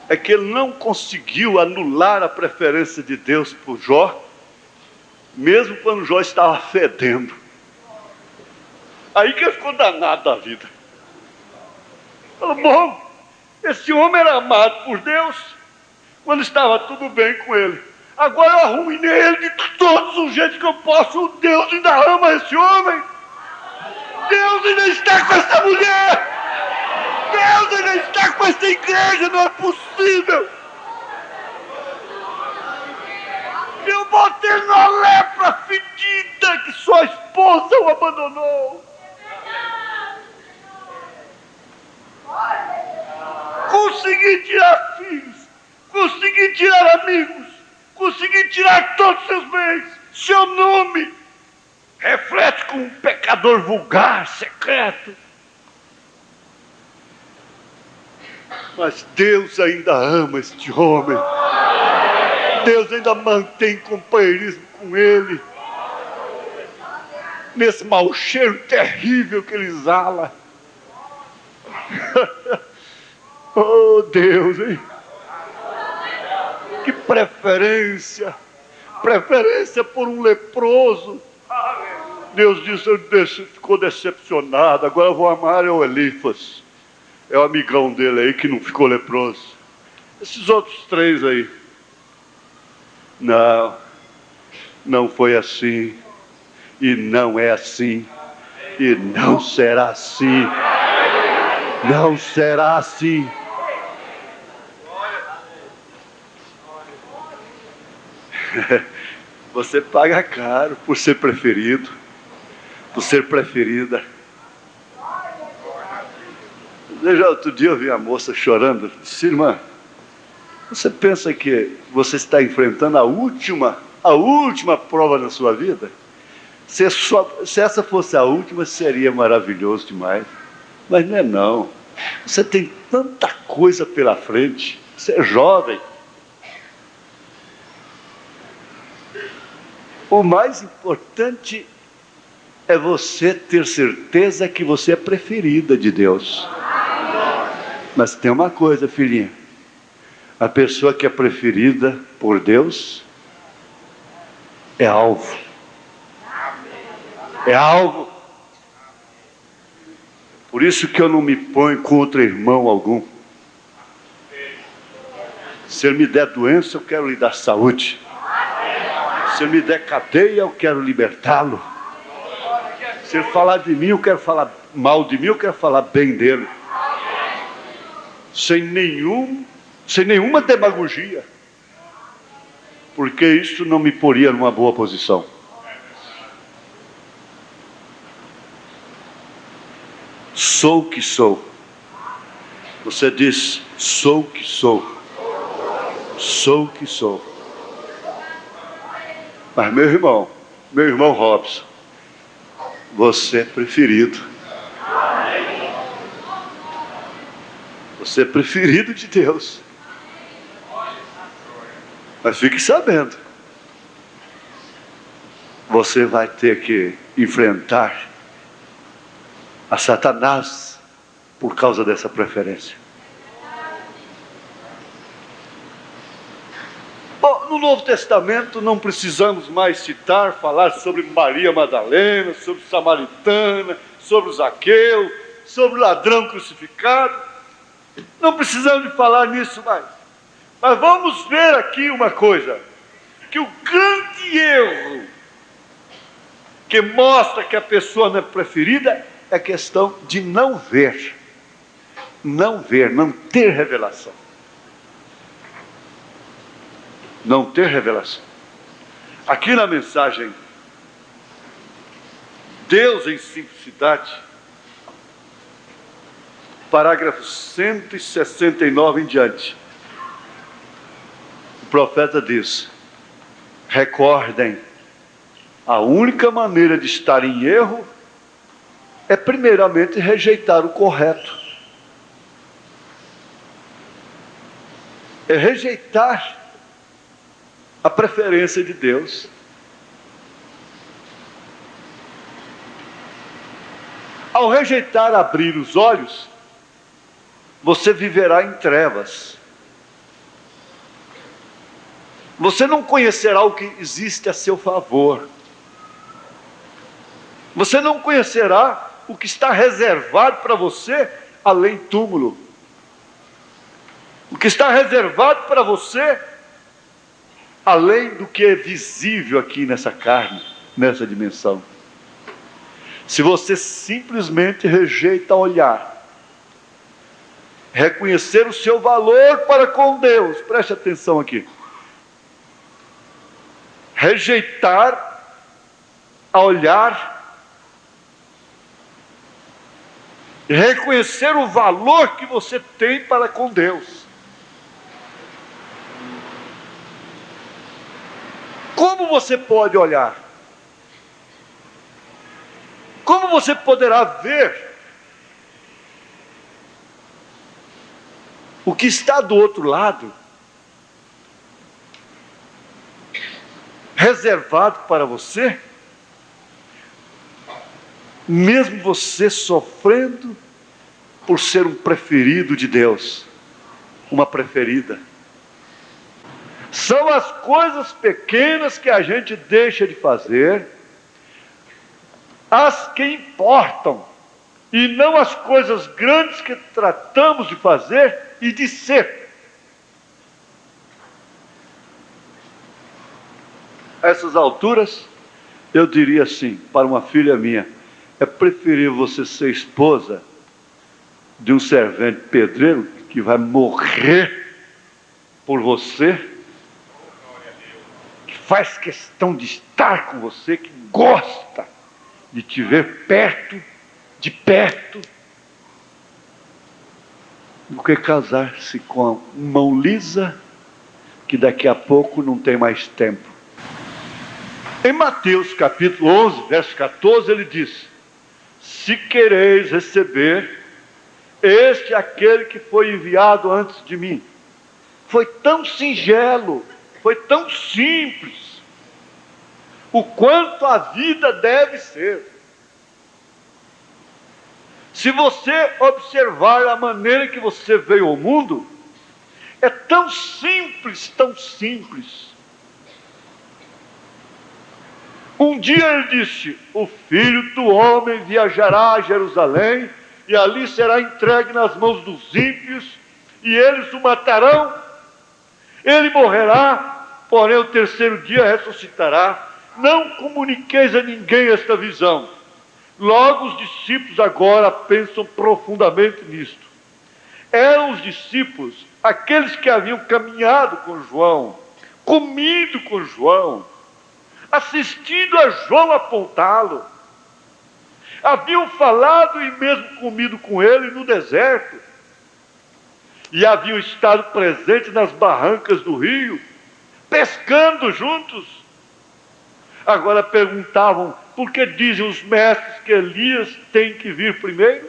é que ele não conseguiu anular a preferência de Deus por Jó, mesmo quando Jó estava fedendo. Aí que ele ficou danado da vida. Falou: bom, esse homem era amado por Deus quando estava tudo bem com ele. Agora eu arruinei ele de todos os jeitos que eu posso. O Deus ainda ama esse homem. Deus ainda está com essa mulher. Deus ainda está com essa igreja. Não é possível. Eu botei na lepra fedida que sua esposa o abandonou. Consegui tirar filhos, consegui tirar amigos, consegui tirar todos os seus bens. Seu nome reflete como um pecador vulgar, secreto. Mas Deus ainda ama este homem. Deus ainda mantém companheirismo com ele. Nesse mau cheiro terrível que ele exala. Oh Deus, hein? Que preferência! Preferência por um leproso. Deus disse, ficou decepcionado. Agora eu vou amar o Elifas. É o amigão dele aí que não ficou leproso. Esses outros 3 aí. Não, não foi assim. E não é assim. E não será assim. Não será assim. Você paga caro por ser preferido, por ser preferida. Já outro dia eu vi a moça chorando. Disse: irmã, você pensa que você está enfrentando a última prova da sua vida? Se essa fosse a última, seria maravilhoso demais. Mas não é não. Você tem tanta coisa pela frente. Você é jovem. O mais importante é você ter certeza que você é preferida de Deus. Mas tem uma coisa, filhinha. A pessoa que é preferida por Deus é alvo. É alvo. Por isso que eu não me ponho contra irmão algum. Se ele me der doença, eu quero lhe dar saúde. Se ele me der cadeia, eu quero libertá-lo. Se ele falar de mim, eu quero falar mal de mim, eu quero falar bem dele. Sem nenhuma demagogia. Porque isso não me poria numa boa posição. Sou o que sou. Você diz: sou o que sou. Sou o que sou. Mas meu irmão Robson, você é preferido. Você é preferido de Deus. Mas fique sabendo, você vai ter que enfrentar a Satanás por causa dessa preferência. Bom, no Novo Testamento não precisamos mais falar sobre Maria Madalena, sobre Samaritana, sobre Zaqueu, sobre o ladrão crucificado. Não precisamos de falar nisso mais. Mas vamos ver aqui uma coisa, que o grande erro que mostra que a pessoa não é preferida é a questão de não ver, não ter revelação. Não ter revelação. Aqui na mensagem Deus em Simplicidade, parágrafo 169 em diante, o profeta diz: recordem, a única maneira de estar em erro é primeiramente rejeitar o correto. É rejeitar a preferência de Deus. Ao rejeitar abrir os olhos, você viverá em trevas. Você não conhecerá o que existe a seu favor. Você não conhecerá o que está reservado para você além túmulo. O que está reservado para você além do que é visível aqui nessa carne, nessa dimensão. Se você simplesmente rejeita olhar, reconhecer o seu valor para com Deus, preste atenção aqui. Rejeitar a olhar, reconhecer o valor que você tem para com Deus. Como você pode olhar? Como você poderá ver o que está do outro lado, reservado para você, mesmo você sofrendo por ser um preferido de Deus? uma preferida. São as coisas pequenas que a gente deixa de fazer, as que importam, e não as coisas grandes que tratamos de fazer e de ser. A essas alturas, eu diria assim, para uma filha minha: é preferível você ser esposa de um servente pedreiro que vai morrer por você, que faz questão de estar com você, que gosta de te ver perto, de perto, do que casar-se com a mão lisa, que daqui a pouco não tem mais tempo. Em Mateus capítulo 11, verso 14, ele diz: se quereis receber, este é aquele que foi enviado antes de mim. Foi tão singelo, foi tão simples, o quanto a vida deve ser. Se você observar a maneira que você veio ao mundo, é tão simples, tão simples. Um dia ele disse: o Filho do Homem viajará a Jerusalém, e ali será entregue nas mãos dos ímpios, e eles o matarão. Ele morrerá, porém o terceiro dia ressuscitará. Não comuniqueis a ninguém esta visão. Logo os discípulos agora pensam profundamente nisto. Eram os discípulos aqueles que haviam caminhado com João, comido com João, assistido a João apontá-lo, haviam falado e mesmo comido com ele no deserto, e haviam estado presentes nas barrancas do rio, pescando juntos. Agora perguntavam: por que dizem os mestres que Elias tem que vir primeiro?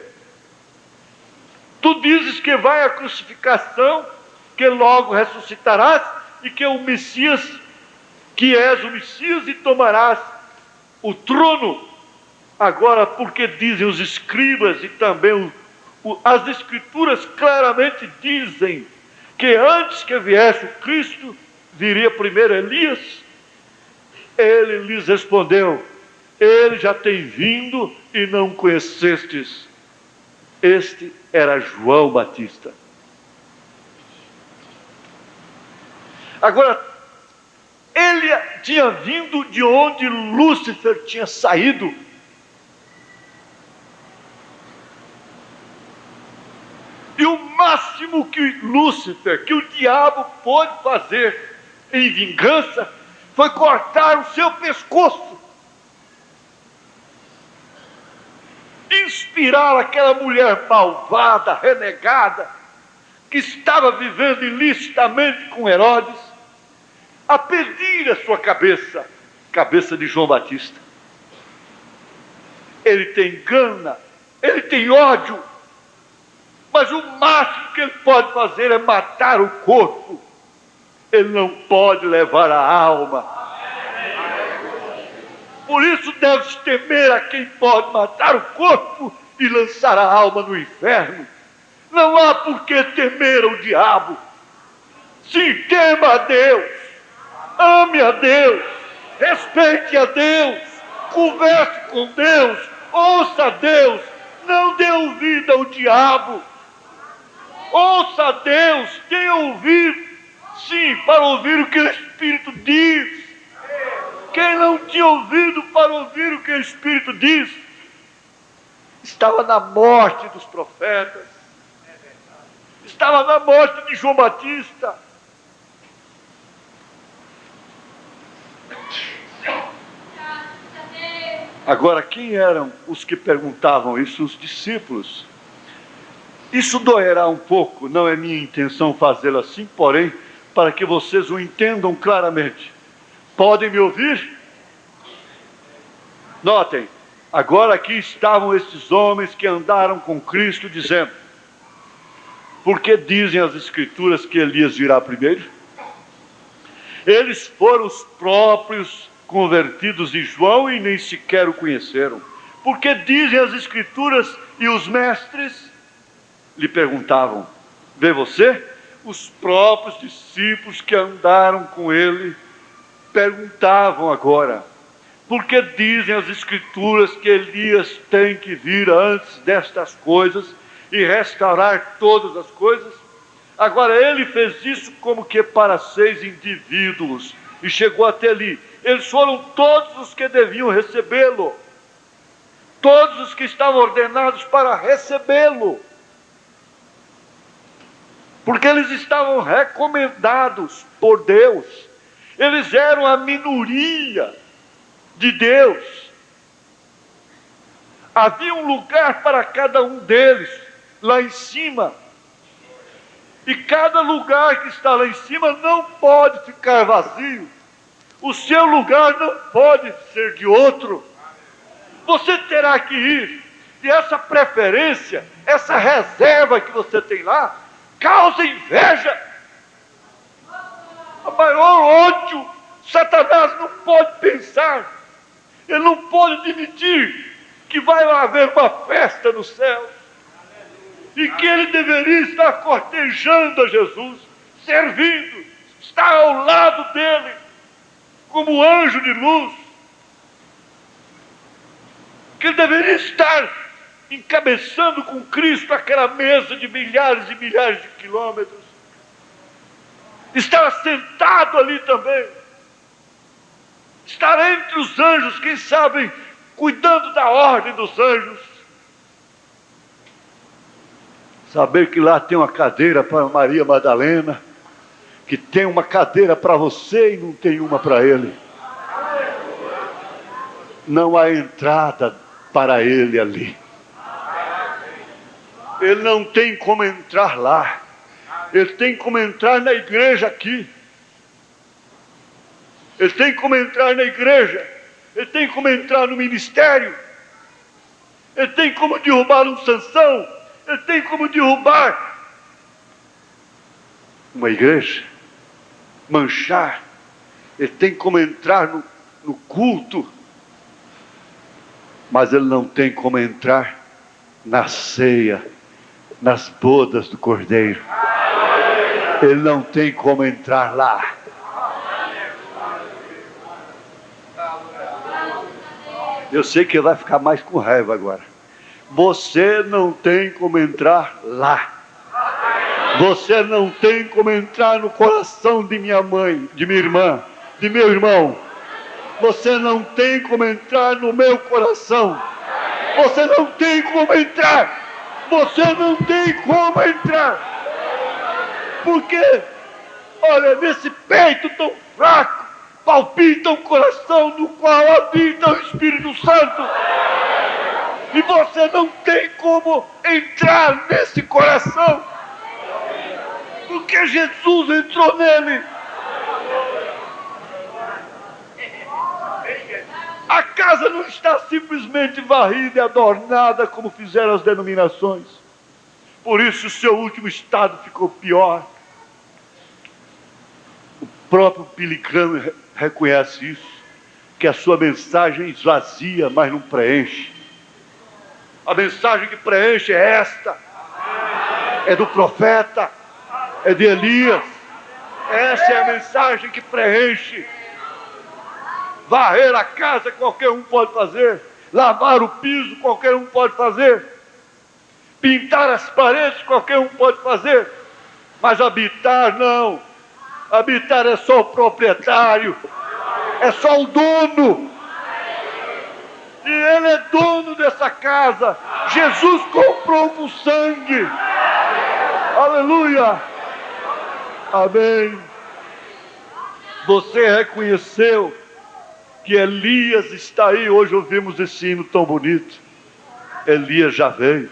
Tu dizes que vai à crucificação, que logo ressuscitarás, e que o Messias, que és o Messias, e tomarás o trono. Agora, porque dizem os escribas e também as escrituras claramente dizem que antes que viesse o Cristo, viria primeiro Elias? Ele lhes respondeu: ele já tem vindo e não conhecestes. Este era João Batista. Agora, ele tinha vindo de onde Lúcifer tinha saído. E o máximo que Lúcifer, que o diabo pôde fazer em vingança, foi cortar o seu pescoço. Inspirar aquela mulher malvada, renegada, que estava vivendo ilicitamente com Herodes, a pedir a sua cabeça, cabeça de João Batista. Ele tem gana, ele tem ódio, mas o máximo que ele pode fazer é matar o corpo. Ele não pode levar a alma. Por isso deve-se temer a quem pode matar o corpo e lançar a alma no inferno. Não há por que temer ao diabo. Sim, tema a Deus, ame a Deus, respeite a Deus, converse com Deus, ouça a Deus, não dê ouvido ao diabo. Ouça a Deus, tenha ouvido, sim, para ouvir o que o Espírito diz. Quem não tinha ouvido para ouvir o que o Espírito diz, estava na morte dos profetas, estava na morte de João Batista. Agora, quem eram os que perguntavam isso? Os discípulos. Isso doerá um pouco, não é minha intenção fazê-lo assim, porém, para que vocês o entendam claramente. Podem me ouvir? Notem, agora aqui estavam esses homens que andaram com Cristo, dizendo: por que dizem as Escrituras que Elias virá primeiro? Eles foram os próprios convertidos de João e nem sequer o conheceram. Por que dizem as Escrituras e os mestres? Lhe perguntavam: vê você? Os próprios discípulos que andaram com ele perguntavam agora: por que dizem as Escrituras que Elias tem que vir antes destas coisas e restaurar todas as coisas? Agora ele fez isso como que para 6 indivíduos e chegou até ali. Eles foram todos os que deviam recebê-lo, todos os que estavam ordenados para recebê-lo, porque eles estavam recomendados por Deus. Eles eram a minoria de Deus. Havia um lugar para cada um deles lá em cima, e cada lugar que está lá em cima não pode ficar vazio. O seu lugar não pode ser de outro. Você terá que ir, e essa preferência, essa reserva que você tem lá, causa inveja, a maior ódio. Satanás não pode pensar, ele não pode admitir que vai haver uma festa no céu, e que ele deveria estar cortejando a Jesus, servindo, estar ao lado dele, como anjo de luz, que ele deveria estar encabeçando com Cristo aquela mesa de milhares e milhares de quilômetros, estar sentado ali também, estar entre os anjos, quem sabe, cuidando da ordem dos anjos, saber que lá tem uma cadeira para Maria Madalena, que tem uma cadeira para você e não tem uma para ele. Não há entrada para ele ali. Ele não tem como entrar lá. Ele tem como entrar na igreja aqui. Ele tem como entrar na igreja. Ele tem como entrar no ministério. Ele tem como derrubar um Sansão. Ele tem como derrubar uma igreja, manchar. Ele tem como entrar no culto, mas ele não tem como entrar na ceia, nas bodas do Cordeiro. Ele não tem como entrar lá. Eu sei que ele vai ficar mais com raiva agora. Você não tem como entrar lá. Você não tem como entrar no coração de minha mãe, de minha irmã, de meu irmão. Você não tem como entrar no meu coração. Você não tem como entrar. Você não tem como entrar. Porque, olha, nesse peito tão fraco, palpita um coração no qual habita o Espírito Santo. E você não tem como entrar nesse coração, porque Jesus entrou nele. A casa não está simplesmente varrida e adornada como fizeram as denominações. Por isso o seu último estado ficou pior. O próprio Billy Graham reconhece isso, que a sua mensagem esvazia, mas não preenche. A mensagem que preenche é esta, é do profeta, é de Elias. Essa é a mensagem que preenche. Varrer a casa qualquer um pode fazer, lavar o piso qualquer um pode fazer, pintar as paredes qualquer um pode fazer, mas habitar não. Habitar é só o proprietário, é só o dono. E ele é dono dessa casa. Jesus comprou com sangue. Aleluia. Amém. Você reconheceu que Elias está aí. Hoje ouvimos esse hino tão bonito. Elias já veio.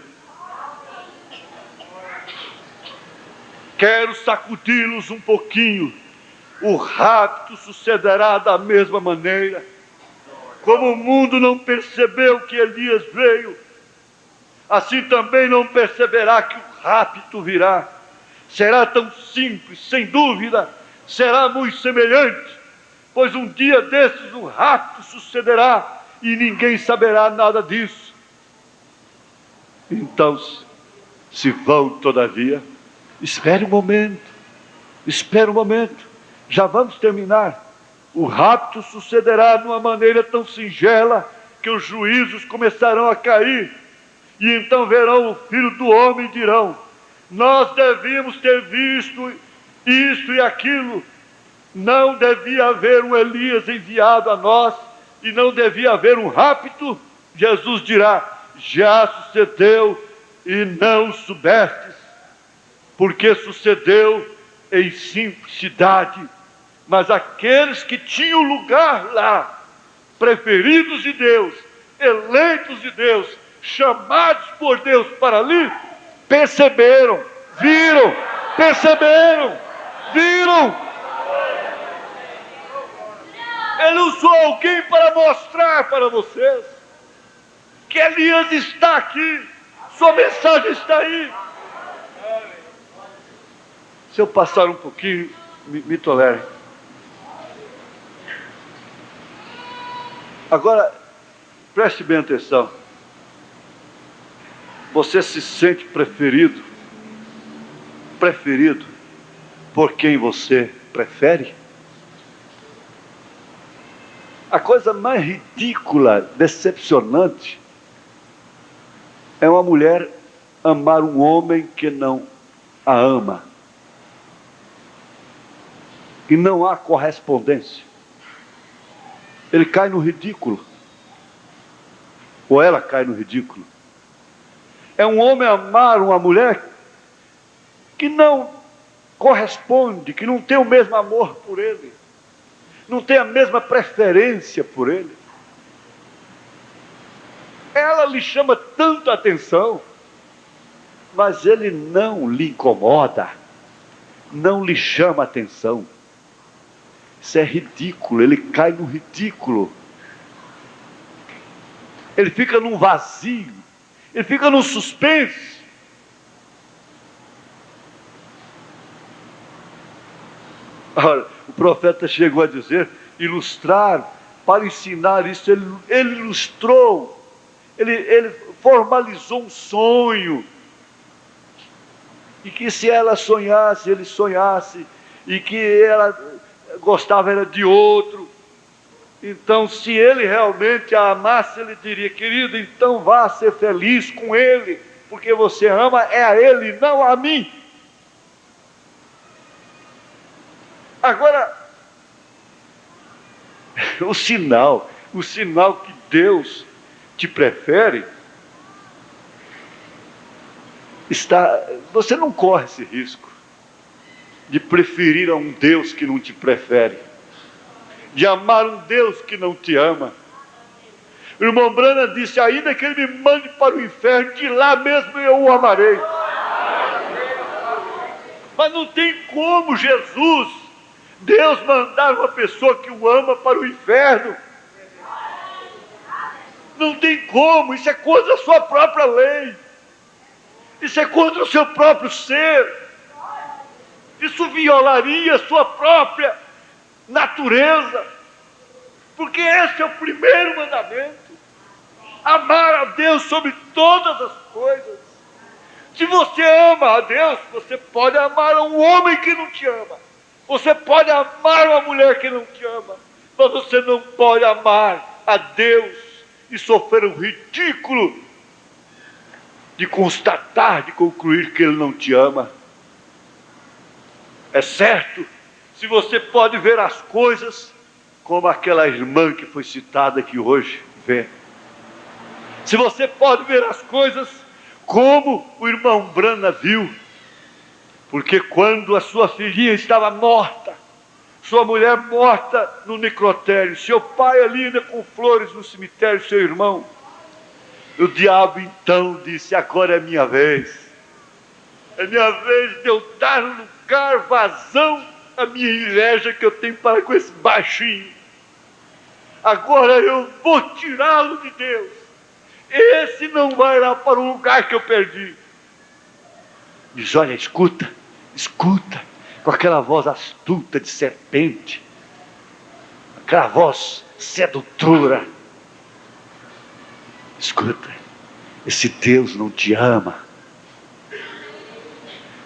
Quero sacudi-los um pouquinho. O rapto sucederá da mesma maneira. Como o mundo não percebeu que Elias veio, assim também não perceberá que o rapto virá. Será tão simples, sem dúvida, será muito semelhante, pois um dia desses o rapto sucederá e ninguém saberá nada disso. Então, se vão todavia, espere um momento. Espera um momento, já vamos terminar. O rapto sucederá de uma maneira tão singela que os juízos começarão a cair. E então verão o Filho do Homem e dirão: nós devíamos ter visto isto e aquilo. Não devia haver um Elias enviado a nós, e não devia haver um rapto. Jesus dirá: já sucedeu e não soubestes, porque sucedeu em simplicidade. Mas aqueles que tinham lugar lá, preferidos de Deus, eleitos de Deus, chamados por Deus para ali, perceberam, viram, perceberam, viram. Ele usou alguém para mostrar para vocês que Elias está aqui, sua mensagem está aí. Se eu passar um pouquinho, me tolere. Agora, preste bem atenção. Você se sente preferido? Preferido por quem você prefere? A coisa mais ridícula, decepcionante, é uma mulher amar um homem que não a ama. E não há correspondência. Ele cai no ridículo. Ou ela cai no ridículo. É um homem amar uma mulher que não corresponde, que não tem o mesmo amor por ele, não tem a mesma preferência por ele. Ela lhe chama tanta atenção, mas ele não lhe incomoda, não lhe chama atenção. Isso é ridículo, ele cai no ridículo. Ele fica num vazio, ele fica num suspense. Ora, o profeta chegou a dizer, ilustrar, para ensinar isso, ele ilustrou, ele formalizou um sonho, e que se ela sonhasse, ele sonhasse, e que ela gostava era de outro. Então, se ele realmente a amasse, ele diria: querido, então vá ser feliz com ele, porque você ama é a ele, não a mim. Agora, o sinal que Deus te prefere, você não corre esse risco de preferir a um Deus que não te prefere, de amar um Deus que não te ama. O irmão Branham disse: ainda que ele me mande para o inferno, de lá mesmo eu o amarei. Mas não tem como Deus mandar uma pessoa que o ama para o inferno. Não tem como, isso é contra a sua própria lei, isso é contra o seu próprio ser, isso violaria a sua própria natureza, porque esse é o primeiro mandamento: amar a Deus sobre todas as coisas. Se você ama a Deus, você pode amar um homem que não te ama, você pode amar uma mulher que não te ama, mas você não pode amar a Deus e sofrer o ridículo de constatar, de concluir que Ele não te ama. É certo, se você pode ver as coisas como aquela irmã que foi citada aqui hoje vê, se você pode ver as coisas como o irmão Branham viu, porque quando a sua filhinha estava morta, sua mulher morta no necrotério, seu pai ali ainda com flores no cemitério, seu irmão, o diabo então disse: agora é minha vez, é minha vez de eu dar lugar, vazão à minha inveja que eu tenho para com esse baixinho. Agora eu vou tirá-lo de Deus, esse não vai lá para o lugar que eu perdi. Diz: olha, escuta, com aquela voz astuta de serpente, aquela voz sedutora: escuta, esse Deus não te ama.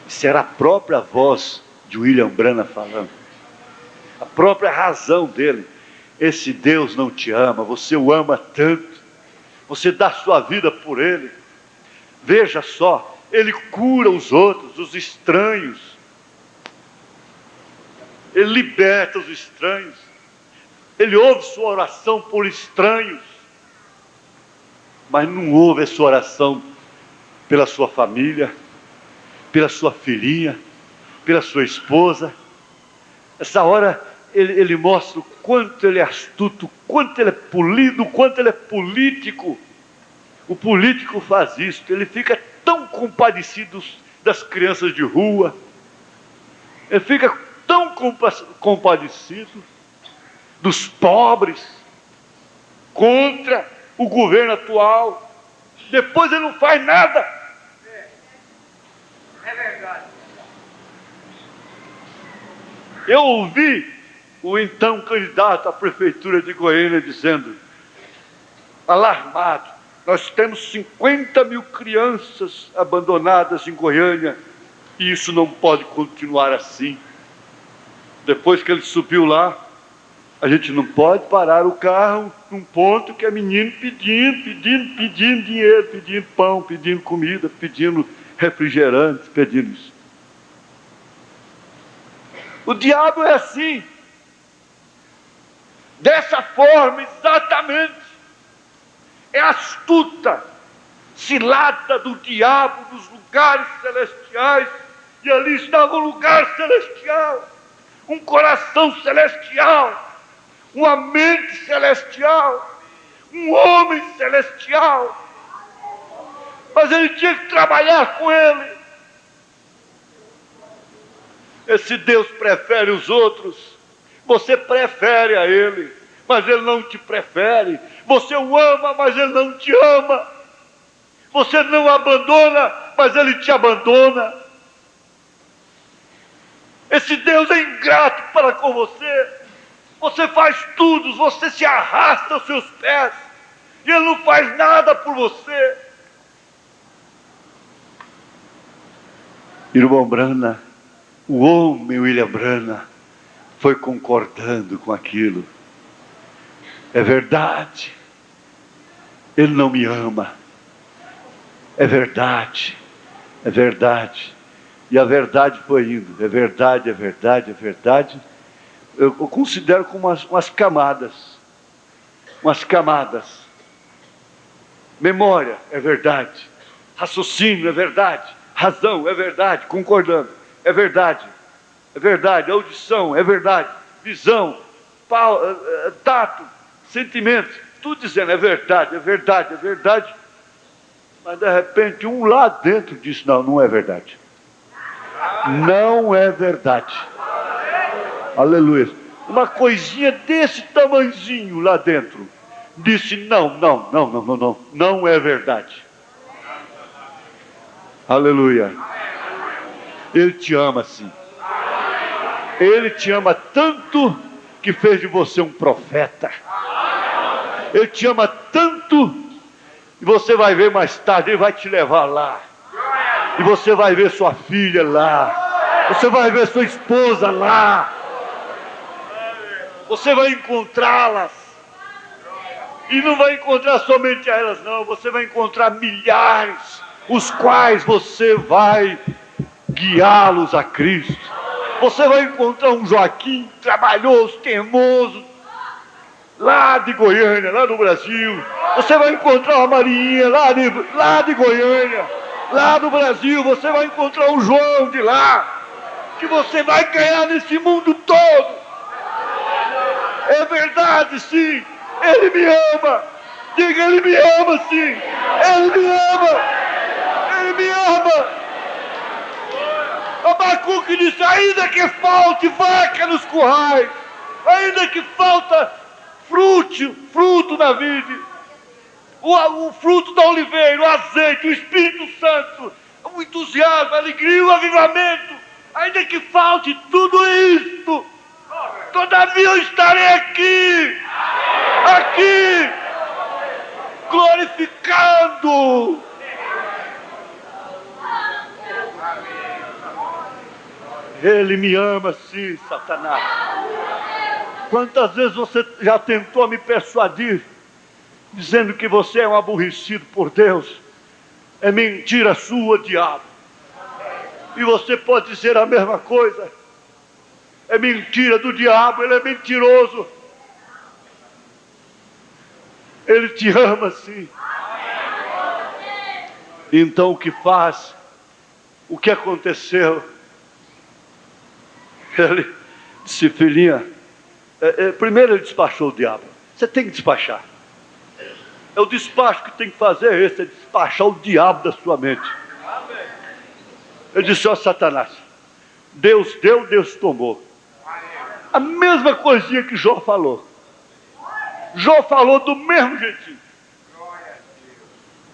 Isso era a própria voz de William Branham falando. A própria razão dele. Esse Deus não te ama, você o ama tanto. Você dá sua vida por Ele. Veja só, Ele cura os outros, os estranhos. Ele liberta os estranhos. Ele ouve sua oração por estranhos. Mas não ouve a sua oração pela sua família, pela sua filhinha, pela sua esposa. Essa hora ele mostra o quanto ele é astuto, o quanto ele é polido, o quanto ele é político. O político faz isso, ele fica tão compadecido das crianças de rua, ele fica tão compadecido dos pobres, contra o governo atual. Depois ele não faz nada. É verdade. Eu ouvi o então candidato à prefeitura de Goiânia dizendo, alarmado, nós temos 50 mil crianças abandonadas em Goiânia e isso não pode continuar assim. Depois que ele subiu lá, a gente não pode parar o carro num ponto que é menino pedindo dinheiro, pedindo pão, pedindo comida, pedindo refrigerante, pedindo isso. O diabo é assim, dessa forma exatamente, é astuta, cilada do diabo nos lugares celestiais, e ali estava um lugar celestial, um coração celestial, uma mente celestial, um homem celestial, mas ele tinha que trabalhar com ele. Esse Deus prefere os outros, você prefere a Ele, mas Ele não te prefere. Você o ama, mas Ele não te ama. Você não o abandona, mas Ele te abandona. Esse Deus é ingrato para com você. Você faz tudo, você se arrasta aos seus pés, e Ele não faz nada por você. Irmão Branham, o homem William Branham foi concordando com aquilo. É verdade, ele não me ama. É verdade, é verdade. E a verdade foi indo. É verdade, é verdade, é verdade. Eu considero como umas camadas. Umas camadas. Memória, é verdade. Raciocínio, é verdade. Razão, é verdade. Concordando. É verdade, é verdade, audição, é verdade, visão, tato, sentimento, tudo dizendo é verdade, é verdade, é verdade, mas de repente um lá dentro diz, não, não é verdade, não é verdade, aleluia, uma coisinha desse tamanzinho lá dentro, disse não é verdade, aleluia. Ele te ama sim. Ele te ama tanto que fez de você um profeta. Ele te ama tanto e você vai ver mais tarde, Ele vai te levar lá. E você vai ver sua filha lá. Você vai ver sua esposa lá. Você vai encontrá-las. E não vai encontrar somente a elas não. Você vai encontrar milhares, os quais você vai guiá-los a Cristo. Você vai encontrar um Joaquim trabalhoso, teimoso, lá de Goiânia, lá no Brasil. Você vai encontrar uma Marinha lá de Goiânia, lá do Brasil. Você vai encontrar um João de lá, que você vai ganhar nesse mundo todo. É verdade, sim. Ele me ama. Diga, Ele me ama, sim. Ele me ama. Ele me ama. Abacuque disse, ainda que falte vaca nos currais, ainda que falta fruto na vide, o fruto da oliveira, o azeite, o Espírito Santo, o entusiasmo, a alegria, o avivamento, ainda que falte tudo isto, todavia eu estarei aqui, glorificando. Ele me ama sim, Satanás. Quantas vezes você já tentou me persuadir, dizendo que você é um aborrecido por Deus? É mentira sua, diabo. E você pode dizer a mesma coisa. É mentira do diabo, ele é mentiroso. Ele te ama sim. Então o que faz? O que aconteceu? Ele disse, filhinha, primeiro ele despachou o diabo. Você tem que despachar. É o despacho que tem que fazer esse, é despachar o diabo da sua mente. Ele disse, ó Satanás, Deus deu, Deus tomou. A mesma coisinha que Jó falou. Jó falou do mesmo jeitinho.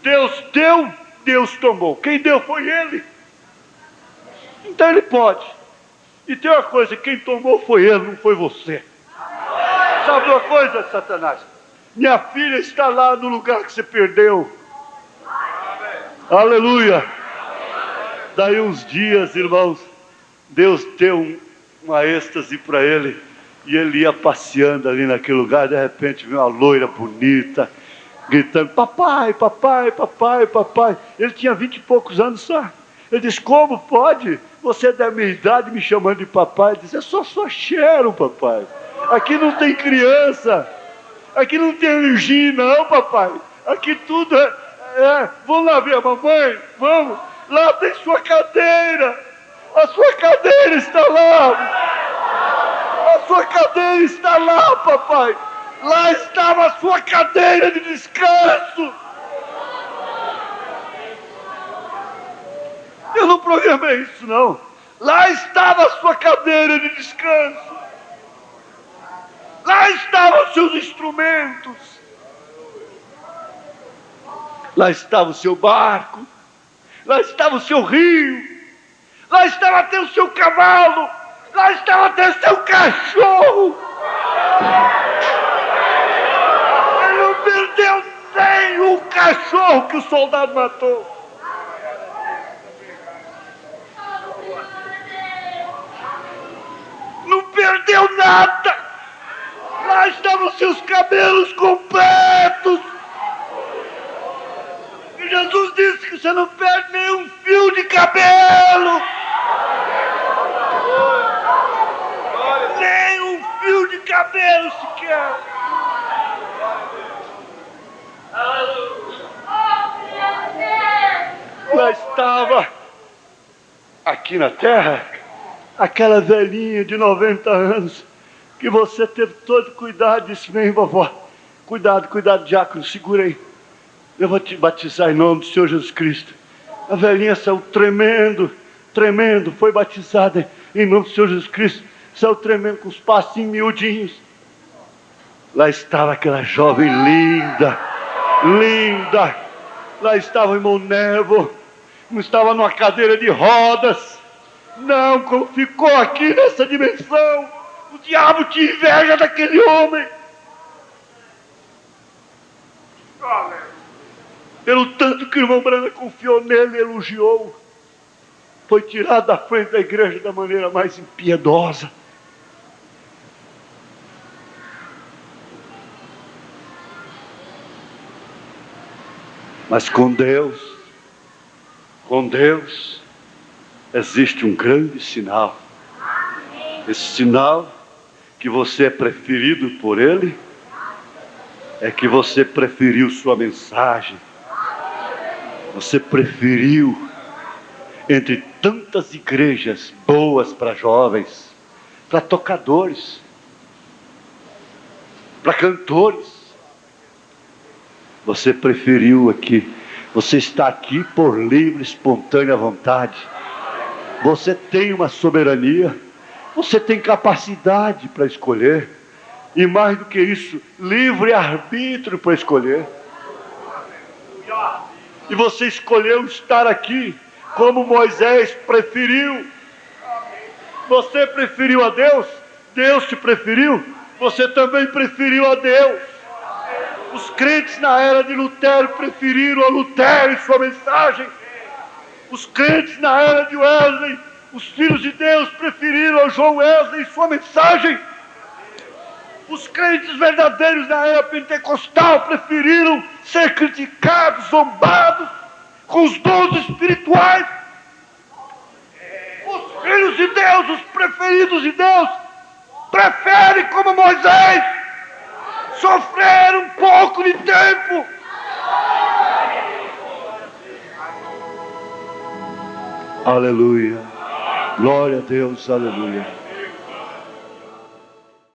Deus deu, Deus tomou. Quem deu foi ele. Então ele pode. E tem uma coisa, quem tomou foi ele, não foi você. Sabe uma coisa, Satanás? Minha filha está lá no lugar que você perdeu. Aleluia. Daí uns dias, irmãos, Deus deu uma êxtase para ele. E ele ia passeando ali naquele lugar. De repente viu uma loira bonita, gritando, papai, papai, papai, papai. Ele tinha 20 e poucos anos só. Ele disse, como pode? Você é da minha idade me chamando de papai. Ele disse, é só cheiro, papai. Aqui não tem criança. Aqui não tem energia, não, papai. Aqui tudo vamos lá ver a mamãe? Vamos. Lá tem sua cadeira. A sua cadeira está lá. A sua cadeira está lá, papai. Lá estava a sua cadeira de descanso. Eu não programei isso, não. Lá estava a sua cadeira de descanso. Lá estavam os seus instrumentos. Lá estava o seu barco. Lá estava o seu rio. Lá estava até o seu cavalo. Lá estava até o seu cachorro. Ele não perdeu nem o cachorro que o soldado matou. Não perdeu nada. Lá estavam os seus cabelos completos. E Jesus disse que você não perde nenhum fio de cabelo. Nem um fio de cabelo sequer. Lá estava, aqui na terra, aquela velhinha de 90 anos, que você teve todo cuidado. Disse, vem, vovó, cuidado, diácono, segura aí. Eu vou te batizar em nome do Senhor Jesus Cristo. A velhinha saiu tremendo, foi batizada em nome do Senhor Jesus Cristo. Saiu tremendo com os passinhos miudinhos. Lá estava aquela jovem linda. Lá estava o irmão Nevo. Não estava numa cadeira de rodas. Não, como ficou aqui nessa dimensão. O diabo tinha inveja daquele homem. Pelo tanto que o irmão Brana confiou nele e elogiou, foi tirado da frente da igreja da maneira mais impiedosa. Mas com Deus, existe um grande sinal. Esse sinal que você é preferido por Ele, é que você preferiu sua mensagem. Você preferiu, entre tantas igrejas boas para jovens, para tocadores, para cantores, você preferiu aqui. Você está aqui por livre, espontânea vontade. Você tem uma soberania. Você tem capacidade para escolher. E mais do que isso, livre-arbítrio para escolher. E você escolheu estar aqui, como Moisés preferiu. Você preferiu a Deus, Deus te preferiu, você também preferiu a Deus. Os crentes na era de Lutero preferiram a Lutero e sua mensagem. Os crentes na era de Wesley Os filhos de Deus preferiram João Wesley em sua mensagem. Os crentes verdadeiros da era pentecostal preferiram ser criticados, zombados, com os dons espirituais. Os filhos de Deus, os preferidos de Deus, preferem, como Moisés, sofrer um pouco de tempo. Aleluia. Glória a Deus, aleluia.